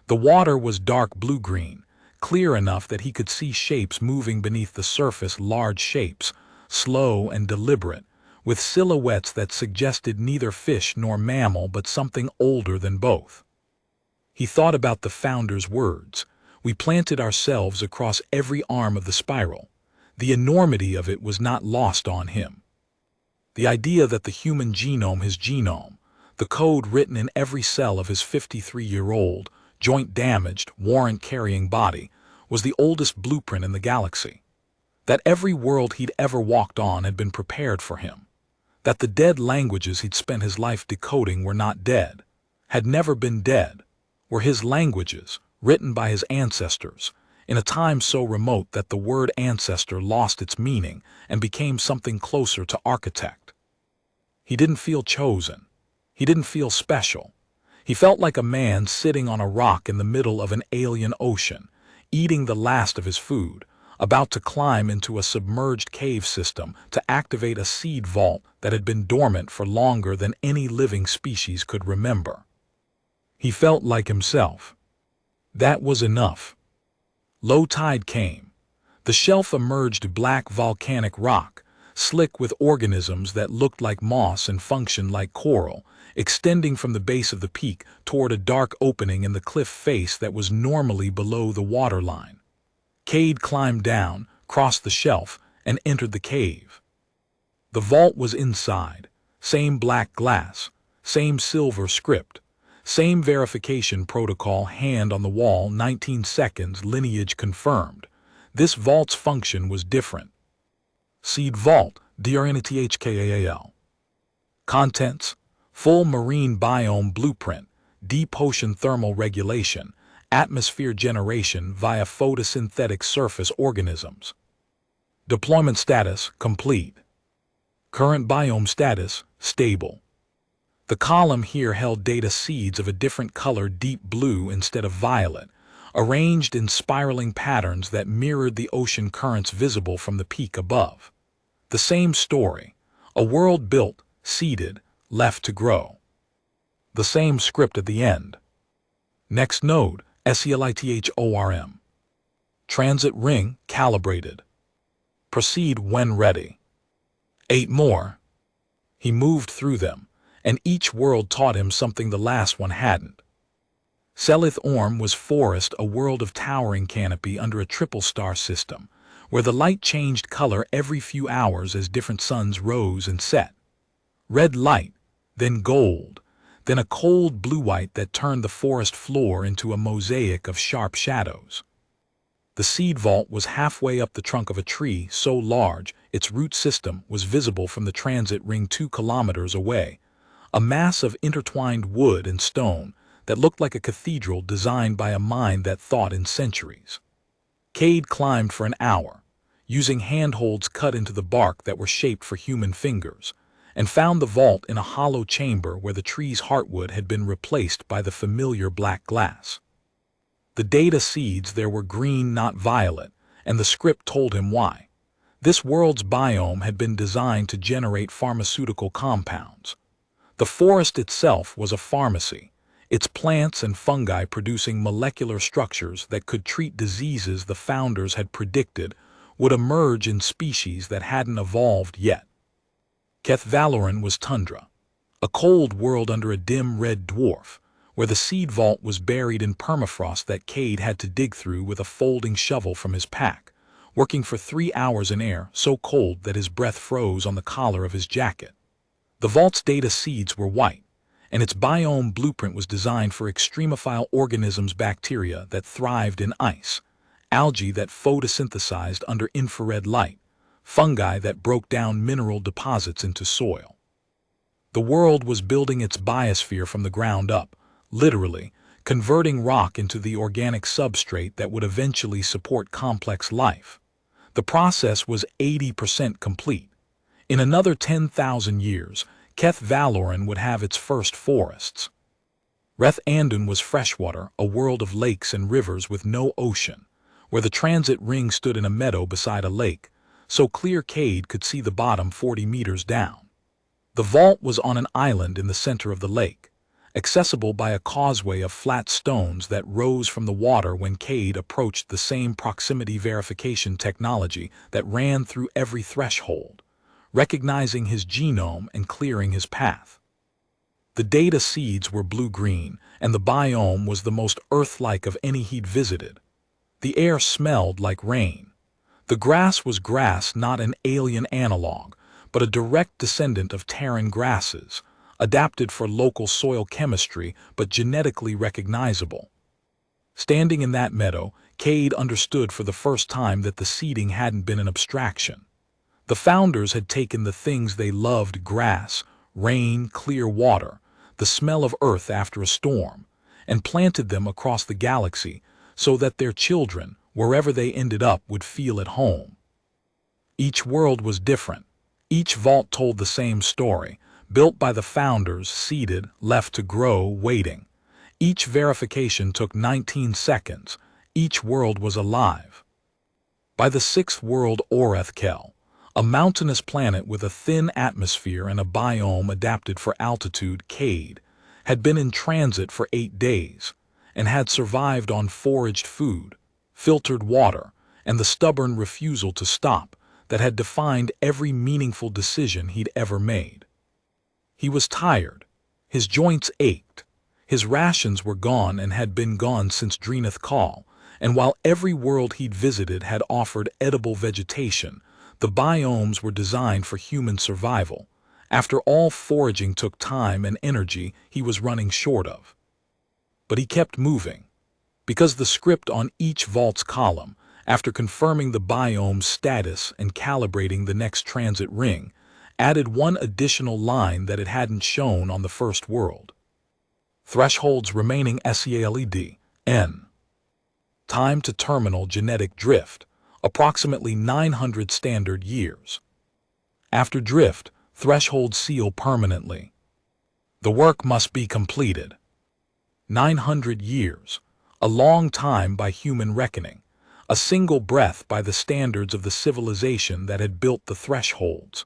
The water was dark blue-green, clear enough that he could see shapes moving beneath the surface, large shapes, slow and deliberate, with silhouettes that suggested neither fish nor mammal but something older than both. He thought about the founder's words. We planted ourselves across every arm of the spiral. The enormity of it was not lost on him. The idea that the human genome, his genome, the code written in every cell of his 53-year-old, joint-damaged, warrant-carrying body, was the oldest blueprint in the galaxy. That every world he'd ever walked on had been prepared for him. That the dead languages he'd spent his life decoding were not dead, had never been dead, were his languages, written by his ancestors, in a time so remote that the word ancestor lost its meaning and became something closer to architect. He didn't feel chosen. He didn't feel special. He felt like a man sitting on a rock in the middle of an alien ocean, eating the last of his food, about to climb into a submerged cave system to activate a seed vault that had been dormant for longer than any living species could remember. He felt like himself. That was enough. Low tide came. The shelf emerged black volcanic rock, slick with organisms that looked like moss and functioned like coral, extending from the base of the peak toward a dark opening in the cliff face that was normally below the waterline. Cade climbed down, crossed the shelf, and entered the cave. The vault was inside. Same black glass, same silver script, same verification protocol, hand on the wall, 19 seconds, lineage confirmed. This vault's function was different. Seed Vault, DRNTHKAAL. Contents: full marine biome blueprint, deep ocean thermal regulation, atmosphere generation via photosynthetic surface organisms. Deployment status: complete. Current biome status: stable. The column here held data seeds of a different color, deep blue instead of violet, arranged in spiraling patterns that mirrored the ocean currents visible from the peak above. The same story: a world built, seeded, left to grow. The same script at the end. Next node: SELITHORM. Transit ring calibrated. Proceed when ready. 8 more. He moved through them, and each world taught him something the last one hadn't. Selith Orm was forest, a world of towering canopy under a triple star system, where the light changed color every few hours as different suns rose and set. Red light, then gold, then a cold blue-white that turned the forest floor into a mosaic of sharp shadows. The seed vault was halfway up the trunk of a tree so large its root system was visible from the transit ring 2 kilometers away, a mass of intertwined wood and stone that looked like a cathedral designed by a mind that thought in centuries. Cade climbed for an hour, using handholds cut into the bark that were shaped for human fingers, and found the vault in a hollow chamber where the tree's heartwood had been replaced by the familiar black glass. The data seeds there were green, not violet, and the script told him why. This world's biome had been designed to generate pharmaceutical compounds. The forest itself was a pharmacy, its plants and fungi producing molecular structures that could treat diseases the founders had predicted would emerge in species that hadn't evolved yet. Keth Valoran was tundra, a cold world under a dim red dwarf, where the seed vault was buried in permafrost that Cade had to dig through with a folding shovel from his pack, working for 3 hours in air so cold that his breath froze on the collar of his jacket. The vault's data seeds were white, and its biome blueprint was designed for extremophile organisms, bacteria that thrived in ice, algae that photosynthesized under infrared light, fungi that broke down mineral deposits into soil. The world was building its biosphere from the ground up, literally, converting rock into the organic substrate that would eventually support complex life. The process was 80% complete. In another 10,000 years, Keth Valoran would have its first forests. Reth Andun was freshwater, a world of lakes and rivers with no ocean, where the transit ring stood in a meadow beside a lake, so clear Cade could see the bottom 40 meters down. The vault was on an island in the center of the lake, accessible by a causeway of flat stones that rose from the water when Cade approached the same proximity verification technology that ran through every threshold, recognizing his genome and clearing his path. The data seeds were blue-green, and the biome was the most Earth-like of any he'd visited. The air smelled like rain. The grass was grass, not an alien analog, but a direct descendant of Terran grasses, adapted for local soil chemistry but genetically recognizable. Standing in that meadow, Cade understood for the first time that the seeding hadn't been an abstraction. The founders had taken the things they loved: grass, rain, clear water, the smell of earth after a storm, and planted them across the galaxy so that their children, wherever they ended up, would feel at home. Each world was different. Each vault told the same story, built by the founders, seeded, left to grow, waiting. Each verification took 19 seconds. Each world was alive. By the 6th world, Orethkel, a mountainous planet with a thin atmosphere and a biome adapted for altitude, Cade had been in transit for 8 days and had survived on foraged food, filtered water, and the stubborn refusal to stop that had defined every meaningful decision he'd ever made. He was tired. His joints ached. His rations were gone and had been gone since Dreenath Call, and while every world he'd visited had offered edible vegetation, The biomes were designed for human survival. After all, foraging took time and energy he was running short of. But he kept moving, because the script on each vault's column, after confirming the biome's status and calibrating the next transit ring, added one additional line that it hadn't shown on the first world. Thresholds remaining SEALED, N. Time to terminal genetic drift, approximately 900 standard years. After drift, thresholds seal permanently. The work must be completed. 900 years, a long time by human reckoning, a single breath by the standards of the civilization that had built the thresholds.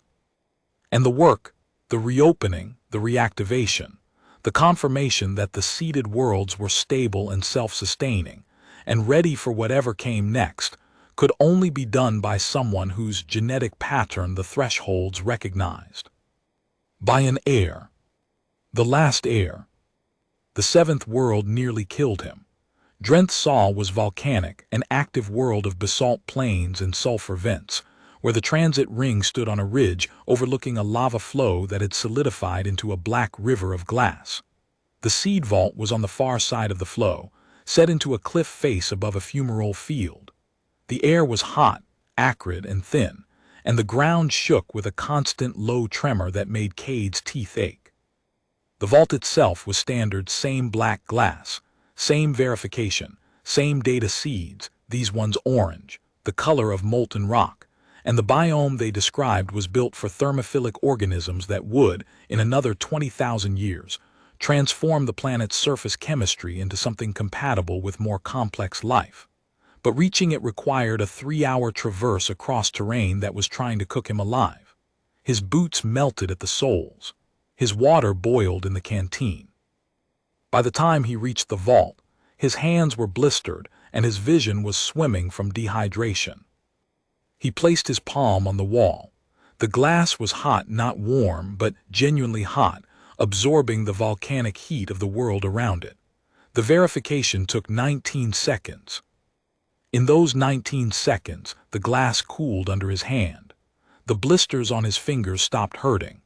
And the work, the reopening, the reactivation, the confirmation that the seeded worlds were stable and self-sustaining, and ready for whatever came next, could only be done by someone whose genetic pattern the thresholds recognized. By an heir. The last heir. The seventh world nearly killed him. Drenth Sol was volcanic, an active world of basalt plains and sulfur vents, where the transit ring stood on a ridge overlooking a lava flow that had solidified into a black river of glass. The seed vault was on the far side of the flow, set into a cliff face above a fumarole field. The air was hot, acrid, and thin, and the ground shook with a constant low tremor that made Cade's teeth ache. The vault itself was standard, same black glass, same verification, same data seeds, these ones orange, the color of molten rock, and the biome they described was built for thermophilic organisms that would, in another 20,000 years, transform the planet's surface chemistry into something compatible with more complex life. But reaching it required a 3-hour traverse across terrain that was trying to cook him alive. His boots melted at the soles. His water boiled in the canteen. By the time he reached the vault, his hands were blistered and his vision was swimming from dehydration. He placed his palm on the wall. The glass was hot, not warm, but genuinely hot, absorbing the volcanic heat of the world around it. The verification took 19 seconds. In those 19 seconds, the glass cooled under his hand. The blisters on his fingers stopped hurting.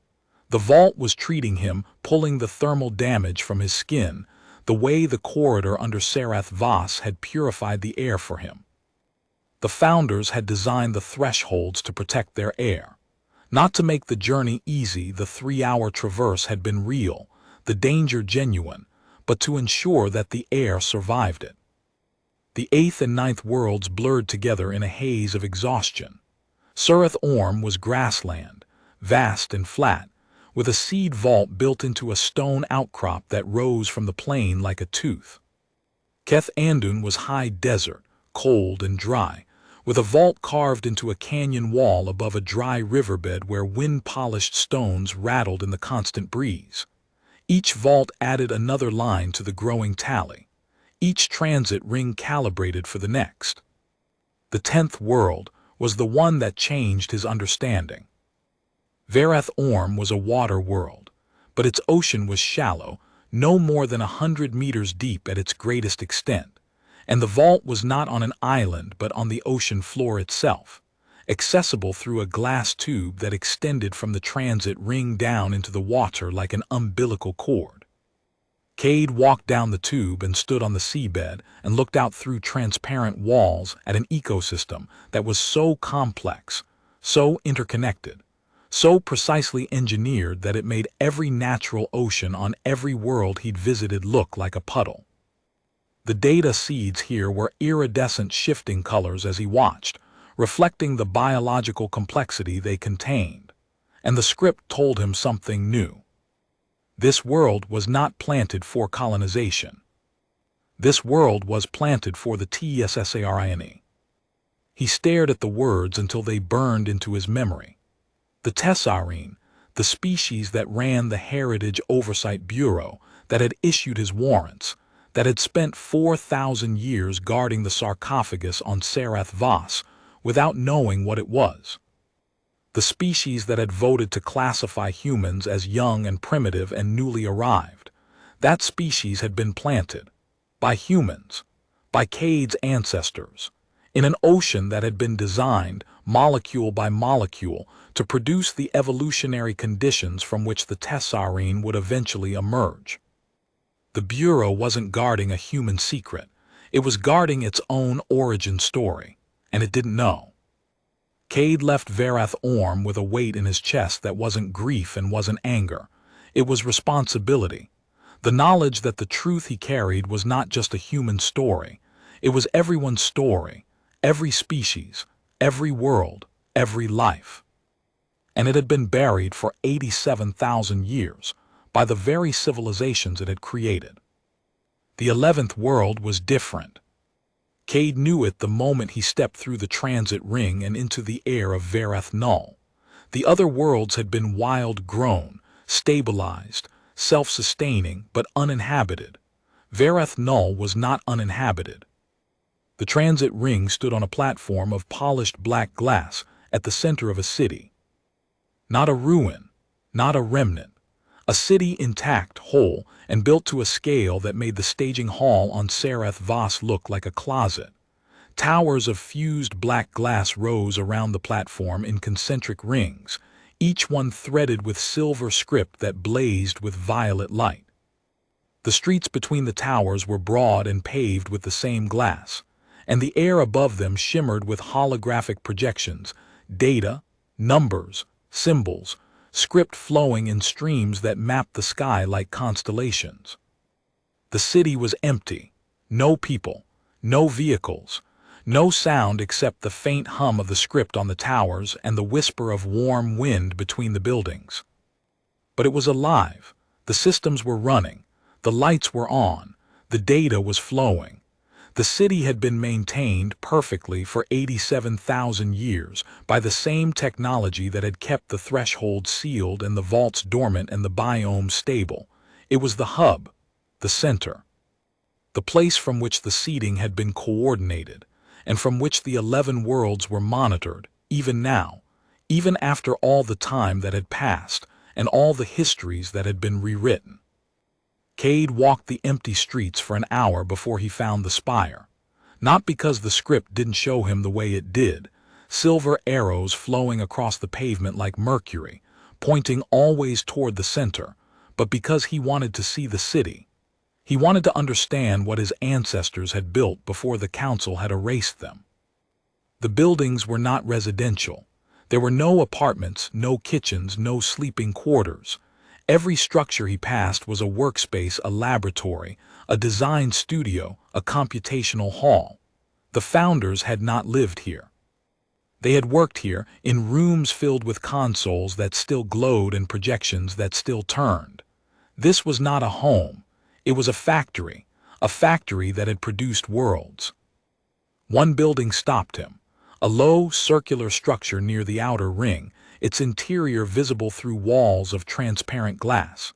The vault was treating him, pulling the thermal damage from his skin, the way the corridor under Sarath Voss had purified the air for him. The founders had designed the thresholds to protect their heir. Not to make the journey easy, the 3-hour traverse had been real, the danger genuine, but to ensure that the heir survived it. The 8th and 9th worlds blurred together in a haze of exhaustion. Surath Orm was grassland, vast and flat, with a seed vault built into a stone outcrop that rose from the plain like a tooth. Keth Andun was high desert, cold and dry, with a vault carved into a canyon wall above a dry riverbed where wind-polished stones rattled in the constant breeze. Each vault added another line to the growing tally, each transit ring calibrated for the next. The 10th world was the one that changed his understanding. Varath Orm was a water world, but its ocean was shallow, no more than 100 meters deep at its greatest extent. And the vault was not on an island but on the ocean floor itself, accessible through a glass tube that extended from the transit ring down into the water like an umbilical cord. Cade walked down the tube and stood on the seabed and looked out through transparent walls at an ecosystem that was so complex, so interconnected, so precisely engineered that it made every natural ocean on every world he'd visited look like a puddle. The data seeds here were iridescent shifting colors as he watched, reflecting the biological complexity they contained. And the script told him something new. This world was not planted for colonization. This world was planted for the TESSARINE. He stared at the words until they burned into his memory. The Tessarine, the species that ran the Heritage Oversight Bureau, that had issued his warrants, that had spent 4,000 years guarding the sarcophagus on Sarath Voss without knowing what it was. The species that had voted to classify humans as young and primitive and newly arrived. That species had been planted, by humans, by Cade's ancestors, in an ocean that had been designed, molecule by molecule, to produce the evolutionary conditions from which the tessarine would eventually emerge. The Bureau wasn't guarding a human secret. It was guarding its own origin story, and it didn't know. Cade left Varath Orm with a weight in his chest that wasn't grief and wasn't anger. It was responsibility. The knowledge that the truth he carried was not just a human story. It was everyone's story, every species, every world, every life. And it had been buried for 87,000 years by the very civilizations it had created. The 11th world was different. Cade knew it the moment he stepped through the transit ring and into the air of Varath Null. The other worlds had been wild-grown, stabilized, self-sustaining, but uninhabited. Varath Null was not uninhabited. The transit ring stood on a platform of polished black glass at the center of a city. Not a ruin, not a remnant. A city intact, whole, and built to a scale that made the staging hall on Sarath Voss look like a closet. Towers of fused black glass rose around the platform in concentric rings, each one threaded with silver script that blazed with violet light. The streets between the towers were broad and paved with the same glass, and the air above them shimmered with holographic projections, data, numbers, symbols, script flowing in streams that mapped the sky like constellations. The city was empty. No people, no vehicles, no sound except the faint hum of the script on the towers and the whisper of warm wind between the buildings. But it was alive. The systems were running. The lights were on. The data was flowing. The city had been maintained perfectly for 87,000 years by the same technology that had kept the threshold sealed and the vaults dormant and the biome stable. It was the hub, the center, the place from which the seeding had been coordinated, and from which the 11 worlds were monitored, even now, even after all the time that had passed and all the histories that had been rewritten. Cade walked the empty streets for an hour before he found the spire. Not because the script didn't show him the way it did, silver arrows flowing across the pavement like mercury, pointing always toward the center, but because he wanted to see the city. He wanted to understand what his ancestors had built before the council had erased them. The buildings were not residential. There were no apartments, no kitchens, no sleeping quarters. Every structure he passed was a workspace, a laboratory, a design studio, a computational hall. The founders had not lived here. They had worked here in rooms filled with consoles that still glowed and projections that still turned. This was not a home. It was a factory that had produced worlds. One building stopped him, a low, circular structure near the outer ring, its interior visible through walls of transparent glass.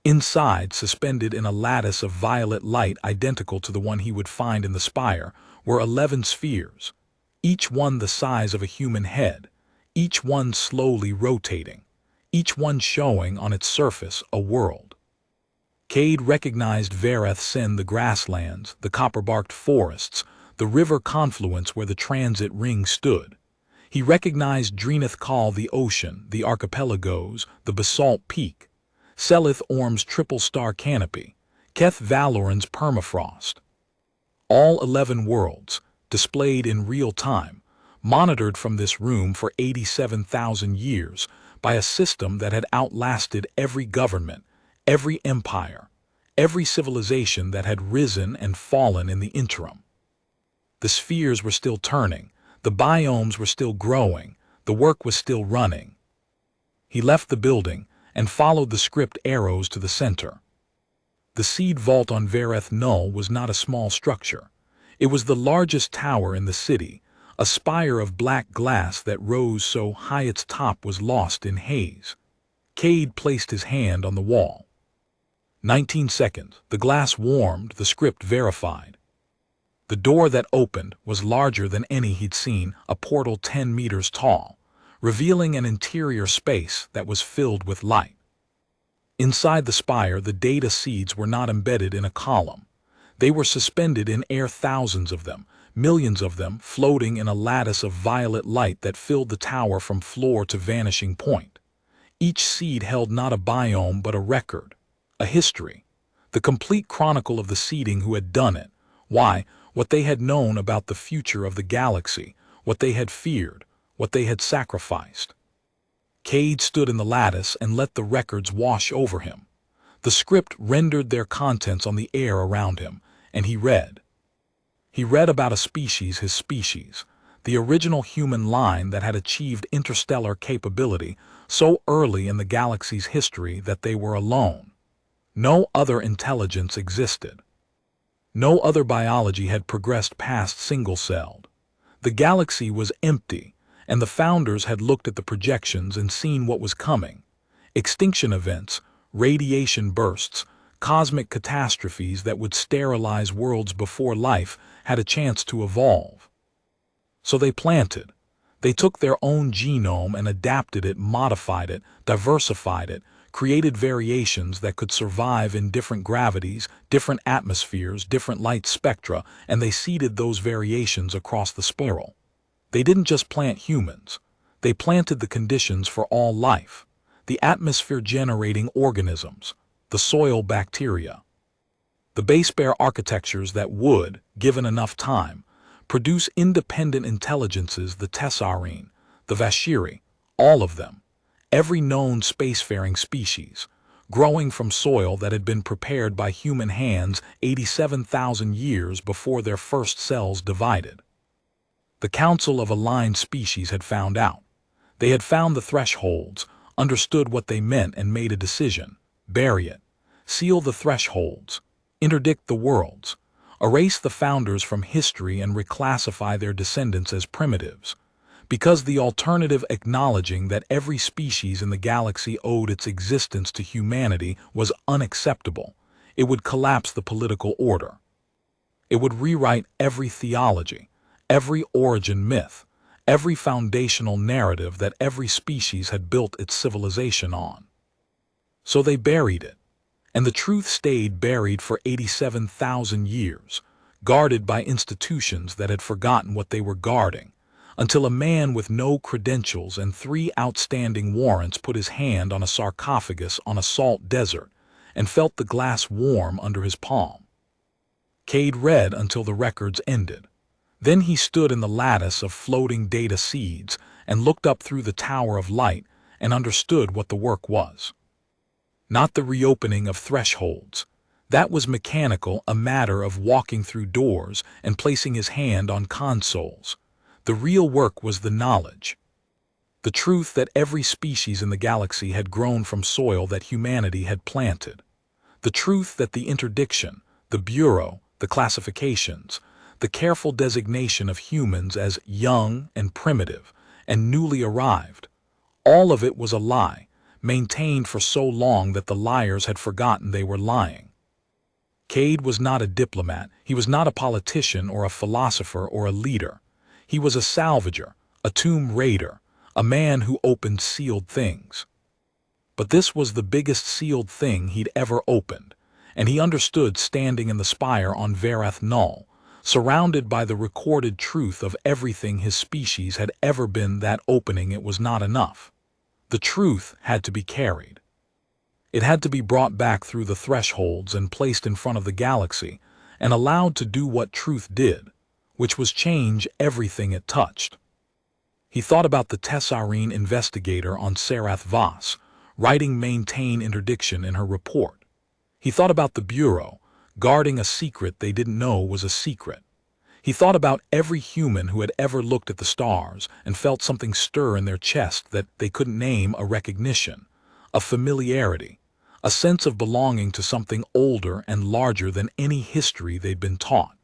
Inside, suspended in a lattice of violet light identical to the one he would find in the spire, were 11 spheres, each one the size of a human head, each one slowly rotating, each one showing on its surface a world. Cade recognized Varath Sin, the grasslands, the copper-barked forests, the river confluence where the transit ring stood. He recognized Dreenath Kal, the ocean, the archipelagos, the basalt peak, Selith Orm's triple-star canopy, Keth Valoran's permafrost. All 11 worlds, displayed in real time, monitored from this room for 87,000 years by a system that had outlasted every government, every empire, every civilization that had risen and fallen in the interim. The spheres were still turning. The biomes were still growing, the work was still running. He left the building and followed the script arrows to the center. The seed vault on Varath Null was not a small structure. It was the largest tower in the city, a spire of black glass that rose so high its top was lost in haze. Cade placed his hand on the wall. 19 seconds, the glass warmed, the script verified. The door that opened was larger than any he'd seen, a portal 10 meters tall, revealing an interior space that was filled with light. Inside the spire, the data seeds were not embedded in a column. They were suspended in air, thousands of them, millions of them floating in a lattice of violet light that filled the tower from floor to vanishing point. Each seed held not a biome but a record, a history, the complete chronicle of the seeding who had done it, why, what they had known about the future of the galaxy, what they had feared, what they had sacrificed. Cade stood in the lattice and let the records wash over him. The script rendered their contents on the air around him, and he read. He read about a species, his species, the original human line that had achieved interstellar capability so early in the galaxy's history that they were alone. No other intelligence existed. No other biology had progressed past single-celled. The galaxy was empty, and the founders had looked at the projections and seen what was coming. Extinction events, radiation bursts, cosmic catastrophes that would sterilize worlds before life had a chance to evolve. So they planted. They took their own genome and adapted it, modified it, diversified it, created variations that could survive in different gravities, different atmospheres, different light spectra, and they seeded those variations across the spiral. They didn't just plant humans. They planted the conditions for all life, the atmosphere-generating organisms, the soil bacteria, the base-bear architectures that would, given enough time, produce independent intelligences, the Tessarine, the Vashiri, all of them, every known spacefaring species, growing from soil that had been prepared by human hands 87,000 years before their first cells divided. The Council of Aligned Species had found out. They had found the thresholds, understood what they meant, and made a decision. Bury it. Seal the thresholds. Interdict the worlds. Erase the founders from history and reclassify their descendants as primitives. Because the alternative, acknowledging that every species in the galaxy owed its existence to humanity, was unacceptable. It would collapse the political order. It would rewrite every theology, every origin myth, every foundational narrative that every species had built its civilization on. So they buried it, and the truth stayed buried for 87,000 years, guarded by institutions that had forgotten what they were guarding, until a man with no credentials and 3 outstanding warrants put his hand on a sarcophagus on a salt desert and felt the glass warm under his palm. Cade read until the records ended. Then he stood in the lattice of floating data seeds and looked up through the tower of light and understood what the work was. Not the reopening of thresholds. That was mechanical, a matter of walking through doors and placing his hand on consoles. The real work was the knowledge. The truth that every species in the galaxy had grown from soil that humanity had planted. The truth that the interdiction, the bureau, the classifications, the careful designation of humans as young and primitive and newly arrived, all of it was a lie, maintained for so long that the liars had forgotten they were lying. Cade was not a diplomat, he was not a politician or a philosopher or a leader. He was a salvager, a tomb raider, a man who opened sealed things. But this was the biggest sealed thing he'd ever opened, and he understood, standing in the spire on Verath Null, surrounded by the recorded truth of everything his species had ever been, that opening it was not enough. The truth had to be carried. It had to be brought back through the thresholds and placed in front of the galaxy and allowed to do what truth did, which was change everything it touched. He thought about the Tessarine investigator on Sarath Voss, writing maintain interdiction in her report. He thought about the Bureau, guarding a secret they didn't know was a secret. He thought about every human who had ever looked at the stars and felt something stir in their chest that they couldn't name, a recognition, a familiarity, a sense of belonging to something older and larger than any history they'd been taught.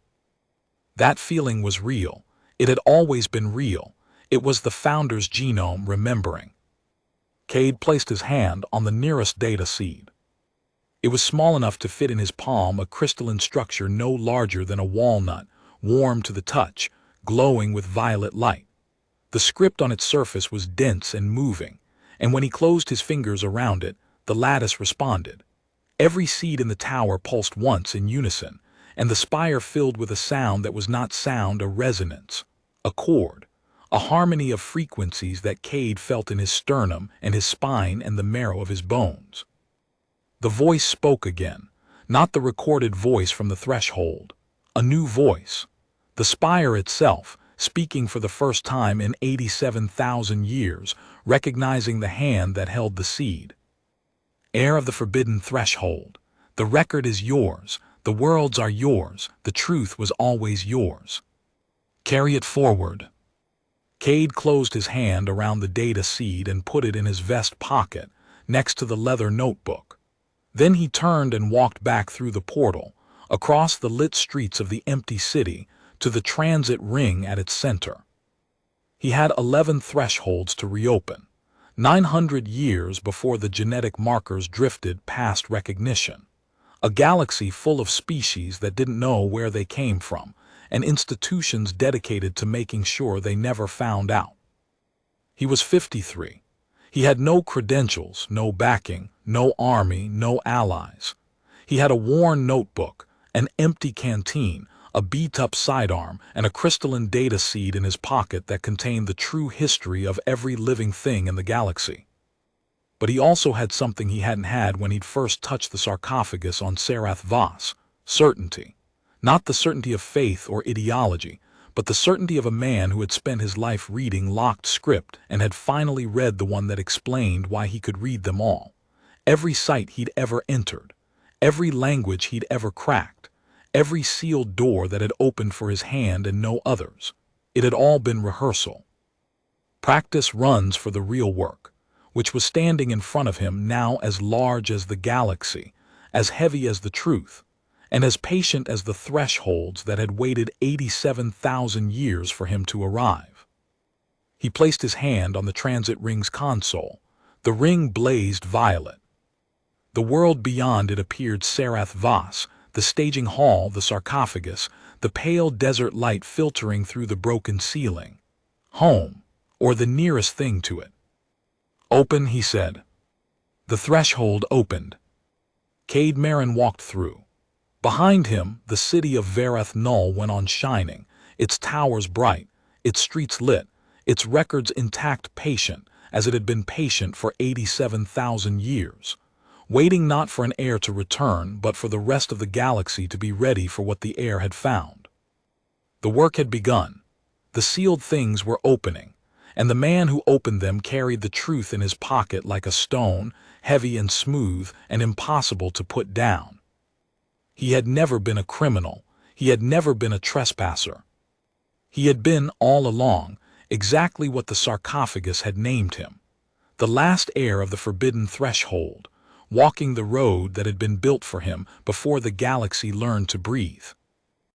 That feeling was real. It had always been real. It was the founder's genome remembering. Cade placed his hand on the nearest data seed. It was small enough to fit in his palm, a crystalline structure no larger than a walnut, warm to the touch, glowing with violet light. The script on its surface was dense and moving, and when he closed his fingers around it, the lattice responded. Every seed in the tower pulsed once in unison, and the spire filled with a sound that was not sound, a resonance, a chord, a harmony of frequencies that Cade felt in his sternum and his spine and the marrow of his bones. The voice spoke again, not the recorded voice from the threshold, a new voice, the spire itself, speaking for the first time in 87,000 years, recognizing the hand that held the seed. Heir of the forbidden threshold, the record is yours, the worlds are yours, the truth was always yours. Carry it forward. Cade closed his hand around the data seed and put it in his vest pocket, next to the leather notebook. Then he turned and walked back through the portal, across the lit streets of the empty city, to the transit ring at its center. He had 11 thresholds to reopen, 900 years before the genetic markers drifted past recognition. A galaxy full of species that didn't know where they came from, and institutions dedicated to making sure they never found out. He was 53. He had no credentials, no backing, no army, no allies. He had a worn notebook, an empty canteen, a beat-up sidearm, and a crystalline data seed in his pocket that contained the true history of every living thing in the galaxy. But he also had something he hadn't had when he'd first touched the sarcophagus on Sarcophagus: certainty. Not the certainty of faith or ideology, but the certainty of a man who had spent his life reading locked script and had finally read the one that explained why he could read them all. Every site he'd ever entered, every language he'd ever cracked, every sealed door that had opened for his hand and no others. It had all been rehearsal. Practice runs for the real work, which was standing in front of him now, as large as the galaxy, as heavy as the truth, and as patient as the thresholds that had waited 87,000 years for him to arrive. He placed his hand on the transit ring's console. The ring blazed violet. The world beyond it appeared Sarcophagus, the staging hall, the sarcophagus, the pale desert light filtering through the broken ceiling. Home, or the nearest thing to it. "Open," he said. The threshold opened. Cade Marin walked through. Behind him, the city of Vareth Null went on shining, its towers bright, its streets lit, its records intact, patient, as it had been patient for 87,000 years, waiting not for an heir to return, but for the rest of the galaxy to be ready for what the heir had found. The work had begun. The sealed things were opening, and the man who opened them carried the truth in his pocket like a stone, heavy and smooth and impossible to put down. He had never been a criminal. He had never been a trespasser. He had been, all along, exactly what the sarcophagus had named him, the last heir of the forbidden threshold, walking the road that had been built for him before the galaxy learned to breathe.